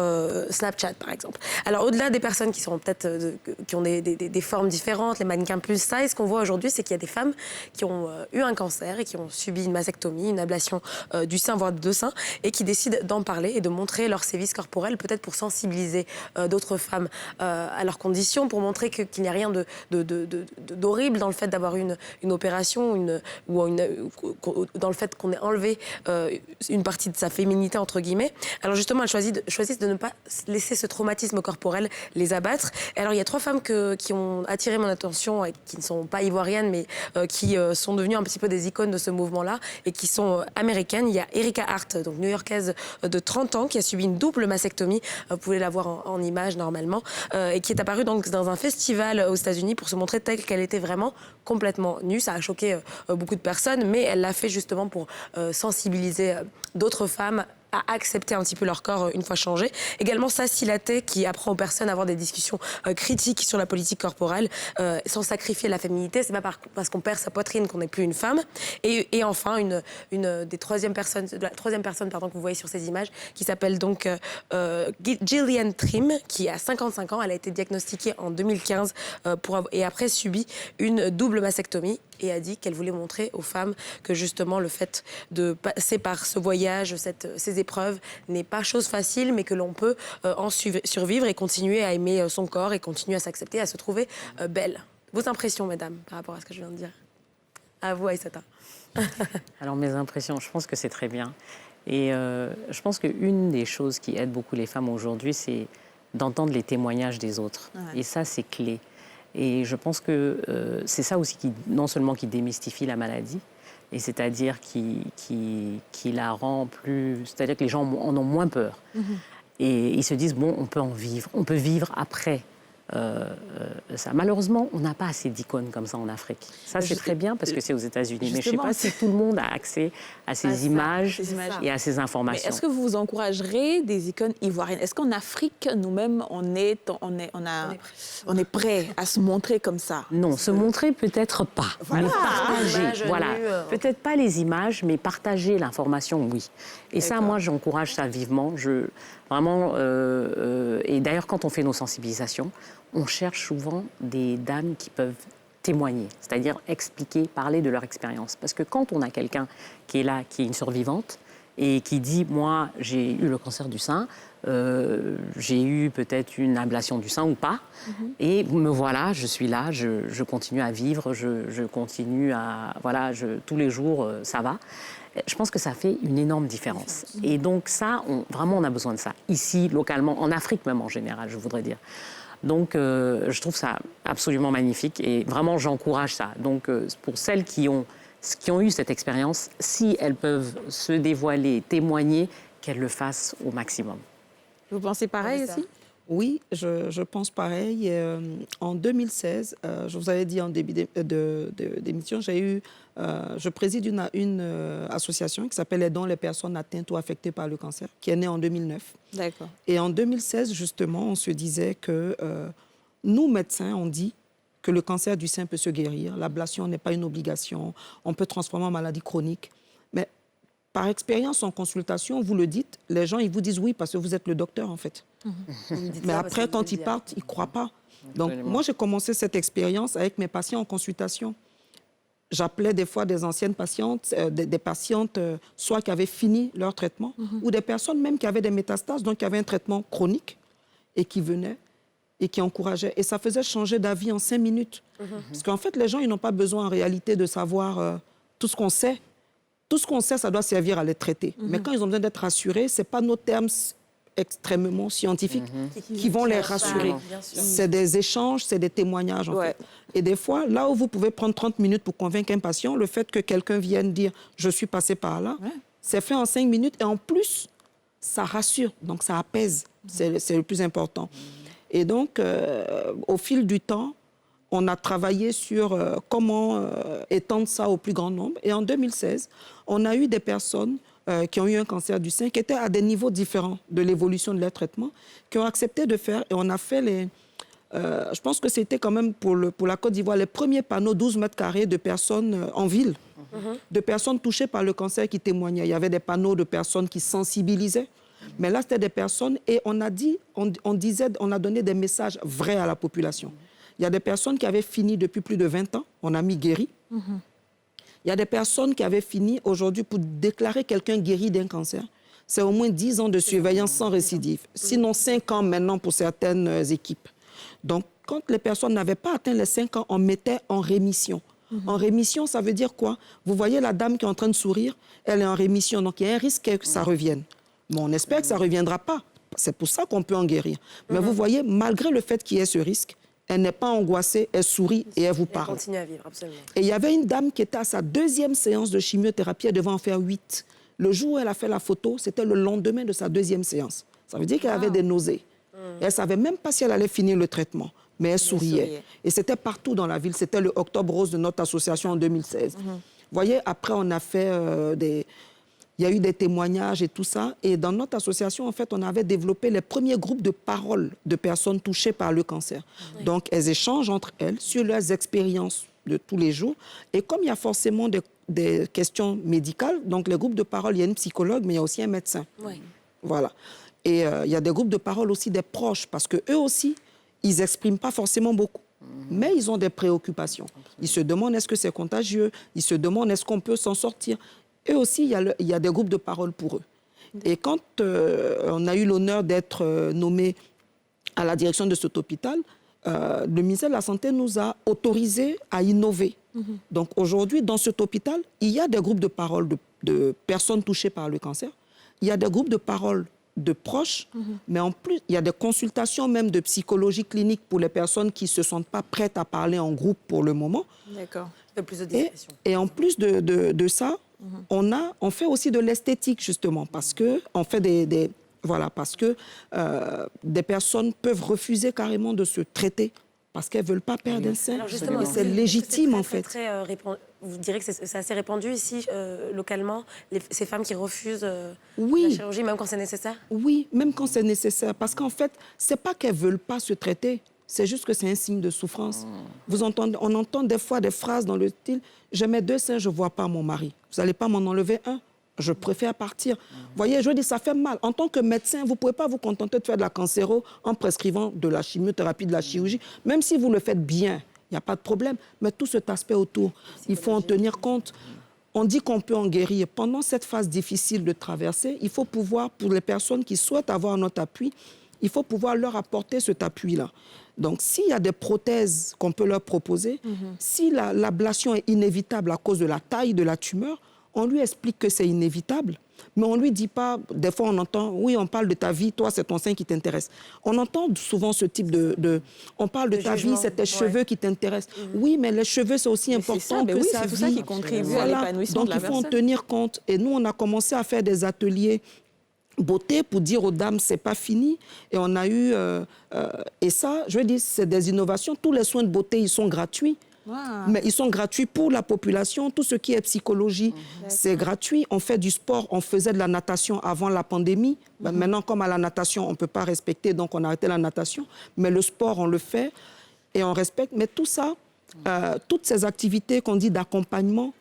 Snapchat, par exemple. Alors, au-delà des personnes qui sont peut-être qui ont des formes différentes, les mannequins plus size, ce qu'on voit aujourd'hui, c'est qu'il y a des femmes qui ont eu un cancer et qui ont subi une mastectomie, une ablation du sein, voire des deux seins, et qui décident d'en parler et de montrer leurs sévices corporels, peut-être pour sensibiliser d'autres femmes à leurs conditions, pour montrer qu'il n'y a rien d'horrible dans le fait d'avoir une opération ou dans le fait qu'on ait enlevé une partie de sa féminité, entre guillemets. Alors justement, elles choisissent de ne pas laisser ce traumatisme corporel les abattre. Et alors il y a 3 femmes qui ont attiré mon attention et qui ne sont pas ivoiriennes, mais qui sont devenues un petit peu des icônes de ce mouvement-là et qui sont américaines. Il y a Erika Hart, donc new-yorkaise de 30 ans, qui a subi une double mastectomie. Vous pouvez la voir en image normalement, et qui est apparue donc dans un festival aux États-Unis pour se montrer telle qu'elle était vraiment complètement nue. Ça a choqué beaucoup de personnes, mais elle l'a fait justement pour sensibiliser d'autres femmes à accepter un petit peu leur corps une fois changé. Également Sassy Laté, qui apprend aux personnes à avoir des discussions critiques sur la politique corporelle sans sacrifier la féminité. C'est pas parce qu'on perd sa poitrine qu'on n'est plus une femme. Et enfin, la troisième personne que vous voyez sur ces images, qui s'appelle donc Gillian Trim, qui a 55 ans. Elle a été diagnostiquée en 2015 et après subi une double mastectomie, et a dit qu'elle voulait montrer aux femmes que justement le fait de passer par ce voyage, ces épreuves, n'est pas chose facile, mais que l'on peut en survivre et continuer à aimer son corps et continuer à s'accepter, à se trouver belle. Vos impressions, mesdames, par rapport à ce que je viens de dire? À vous, Aïssata. Alors, mes impressions, je pense que c'est très bien. Et je pense qu'une des choses qui aide beaucoup les femmes aujourd'hui, c'est d'entendre les témoignages des autres. Ouais. Et ça, c'est clé. Et je pense que c'est ça aussi non seulement qui démystifie la maladie, et c'est-à-dire qui la rend plus... C'est-à-dire que les gens en ont moins peur. Et ils se disent, bon, on peut en vivre, on peut vivre après ça. Malheureusement, on n'a pas assez d'icônes comme ça en Afrique. Ça, c'est très bien parce que c'est aux États-Unis. Mais je ne sais pas si tout le monde a accès à ces images et à ces informations. Mais est-ce que vous encouragerez des icônes ivoiriennes? Est-ce qu'en Afrique, nous-mêmes, on est prêts à se montrer comme ça? Non, se montrer peut-être pas. Voilà. Mais partager. Voilà. Peut-être pas les images, mais partager l'information, oui. Et ça, moi, j'encourage ça vivement. Vraiment, et d'ailleurs, quand on fait nos sensibilisations, on cherche souvent des dames qui peuvent témoigner, c'est-à-dire expliquer, parler de leur expérience. Parce que quand on a quelqu'un qui est là, qui est une survivante, et qui dit, moi, j'ai eu le cancer du sein, j'ai eu peut-être une ablation du sein ou pas, et me voilà, je suis là, je continue à vivre, je continue à... Voilà, tous les jours, ça va. Je pense que ça fait une énorme différence. Et donc ça, vraiment, on a besoin de ça. Ici, localement, en Afrique même en général, je voudrais dire. Donc, je trouve ça absolument magnifique et vraiment, j'encourage ça. Donc, pour celles qui ont eu cette expérience, si elles peuvent se dévoiler, témoigner, qu'elles le fassent au maximum. Vous pensez pareil aussi ? Oui, je pense pareil. En 2016, je vous avais dit en début d'émission, je préside une association qui s'appelle Aidons les personnes atteintes ou affectées par le cancer, qui est née en 2009. D'accord. Et en 2016, justement, on se disait que nous, médecins, on dit que le cancer du sein peut se guérir. L'ablation n'est pas une obligation. On peut transformer en maladie chronique. Mais par expérience, en consultation, vous le dites, les gens, ils vous disent oui parce que vous êtes le docteur, en fait. Mais après, quand ils partent, ils ne croient pas. Donc, moi, j'ai commencé cette expérience avec mes patients en consultation. J'appelais des fois des anciennes patientes, des patientes soit qui avaient fini leur traitement, ou des personnes même qui avaient des métastases, donc qui avaient un traitement chronique et qui venaient et qui encourageaient. Et ça faisait changer d'avis en 5 minutes. Parce qu'en fait, les gens, ils n'ont pas besoin en réalité de savoir tout ce qu'on sait. Tout ce qu'on sait, ça doit servir à les traiter. Mais quand ils ont besoin d'être rassurés, ce n'est pas nos termes extrêmement scientifiques qui vont les rassurer. C'est des échanges, c'est des témoignages, en fait. Et des fois, là où vous pouvez prendre 30 minutes pour convaincre un patient, le fait que quelqu'un vienne dire « je suis passé par là c'est fait en 5 minutes et en plus, ça rassure, donc ça apaise. C'est le plus important. Et donc, au fil du temps, on a travaillé sur comment étendre ça au plus grand nombre. Et en 2016, on a eu des personnes qui ont eu un cancer du sein, qui étaient à des niveaux différents de l'évolution de leur traitement, qui ont accepté de faire. Et on a fait les... je pense que c'était quand même pour la Côte d'Ivoire, les premiers panneaux 12 mètres carrés de personnes en ville, de personnes touchées par le cancer qui témoignaient. Il y avait des panneaux de personnes qui sensibilisaient. Mais là, c'était des personnes et on a donné des messages vrais à la population. Il y a des personnes qui avaient fini depuis plus de 20 ans, on a mis guéri. Il y a des personnes qui avaient fini aujourd'hui pour déclarer quelqu'un guéri d'un cancer. C'est au moins 10 ans de surveillance sans récidive. Sinon 5 ans maintenant pour certaines équipes. Donc, quand les personnes n'avaient pas atteint les 5 ans, on mettait en rémission. En rémission, ça veut dire quoi? Vous voyez la dame qui est en train de sourire, elle est en rémission, donc il y a un risque que ça revienne. Mais on espère que ça ne reviendra pas. C'est pour ça qu'on peut en guérir. Mais vous voyez, malgré le fait qu'il y ait ce risque, elle n'est pas angoissée, elle sourit et elle vous parle. Elle continue à vivre, absolument. Et il y avait une dame qui était à sa 2e séance de chimiothérapie, elle devait en faire 8. Le jour où elle a fait la photo, c'était le lendemain de sa 2e séance. Ça veut dire qu'elle avait des nausées. Elle ne savait même pas si elle allait finir le traitement, mais elle souriait. Et c'était partout dans la ville. C'était le Octobre Rose de notre association en 2016. Vous voyez, après, on a fait il y a eu des témoignages et tout ça. Et dans notre association, en fait, on avait développé les premiers groupes de parole de personnes touchées par le cancer. Donc, elles échangent entre elles sur leurs expériences de tous les jours. Et comme il y a forcément des questions médicales, donc les groupes de parole, il y a une psychologue, mais il y a aussi un médecin. Voilà. Et il y a des groupes de parole aussi des proches, parce qu'eux aussi, ils n'expriment pas forcément beaucoup. Mais ils ont des préoccupations. Ils se demandent est-ce que c'est contagieux, ils se demandent est-ce qu'on peut s'en sortir. Eux aussi, il y a des groupes de parole pour eux. Et quand on a eu l'honneur d'être nommé à la direction de cet hôpital, le ministère de la Santé nous a autorisés à innover. Donc aujourd'hui, dans cet hôpital, il y a des groupes de parole de personnes touchées par le cancer. Il y a des groupes de parole de proches, mais en plus, il y a des consultations même de psychologie clinique pour les personnes qui ne se sentent pas prêtes à parler en groupe pour le moment. D'accord. Plus de discrétion. Et en plus de ça, on fait aussi de l'esthétique, justement, parce que on fait parce que des personnes peuvent refuser carrément de se traiter parce qu'elles ne veulent pas perdre un sein. Et c'est légitime, en fait. Vous direz que c'est assez répandu ici, localement, ces femmes qui refusent oui. la chirurgie, même quand c'est nécessaire? Oui, même quand c'est nécessaire. Parce qu'en fait, ce n'est pas qu'elles ne veulent pas se traiter, c'est juste que c'est un signe de souffrance. On entend des fois des phrases dans le style « Je mets 2 seins, je ne vois pas mon mari. Vous n'allez pas m'en enlever un? Je préfère partir. » Vous voyez, je dis, ça fait mal. En tant que médecin, vous ne pouvez pas vous contenter de faire de la cancéro en prescrivant de la chimiothérapie, de la chirurgie. Même si vous le faites bien, il n'y a pas de problème. Mais tout cet aspect autour, il faut en tenir compte. On dit qu'on peut en guérir. Pendant cette phase difficile de traverser, il faut pouvoir, pour les personnes qui souhaitent avoir notre appui, il faut pouvoir leur apporter cet appui-là. Donc, s'il y a des prothèses qu'on peut leur proposer, si l'ablation est inévitable à cause de la taille de la tumeur, on lui explique que c'est inévitable, mais on ne lui dit pas, des fois on entend, oui, on parle de ta vie, toi, c'est ton sein qui t'intéresse. On entend souvent ce type on parle de ta vie, c'est tes cheveux qui t'intéressent. Oui, mais les cheveux, c'est aussi important que sa vie. C'est tout ça qui contribue à l'épanouissement de la personne. Donc, il faut en tenir compte. Et nous, on a commencé à faire des ateliers beauté pour dire aux dames, c'est pas fini. Et on a eu... et ça, je veux dire, c'est des innovations. Tous les soins de beauté, ils sont gratuits. Wow. Mais ils sont gratuits pour la population. Tout ce qui est psychologie, c'est gratuit. On fait du sport. On faisait de la natation avant la pandémie. Ben, maintenant, comme à la natation, on ne peut pas respecter, donc on a arrêté la natation. Mais le sport, on le fait et on respecte. Mais tout ça, toutes ces activités qu'on dit d'accompagnement,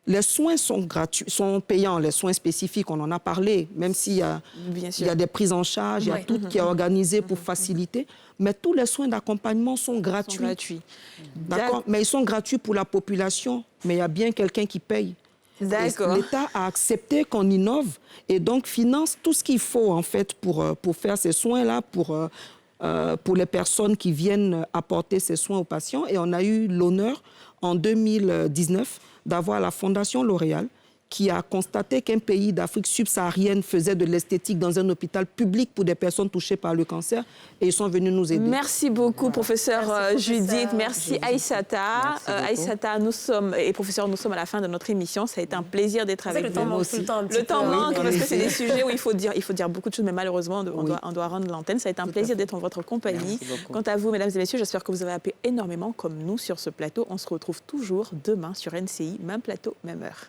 les soins sont gratuits, sont payants, les soins spécifiques, on en a parlé, même s'il y a, il y a des prises en charge, il y a tout qui est organisé pour faciliter. Mais tous les soins d'accompagnement sont gratuits. D'accord. Mais ils sont gratuits pour la population, mais il y a bien quelqu'un qui paye. D'accord. L'État a accepté qu'on innove et donc finance tout ce qu'il faut en fait pour faire ces soins-là, pour les personnes qui viennent apporter ces soins aux patients. Et on a eu l'honneur en 2019 d'avoir la Fondation L'Oréal qui a constaté qu'un pays d'Afrique subsaharienne faisait de l'esthétique dans un hôpital public pour des personnes touchées par le cancer et ils sont venus nous aider. Merci beaucoup, professeur Judith. Merci Aïssata. Aïssata, nous sommes à la fin de notre émission. Ça a été un plaisir d'être avec vous. Le temps manque tout le temps un petit peu. Le temps manque parce que c'est des sujets où il faut dire beaucoup de choses, mais malheureusement, on doit rendre l'antenne. Ça a été un plaisir d'être en votre compagnie. Quant à vous, mesdames et messieurs, j'espère que vous avez appris énormément comme nous sur ce plateau. On se retrouve toujours demain sur NCI, même plateau, même heure.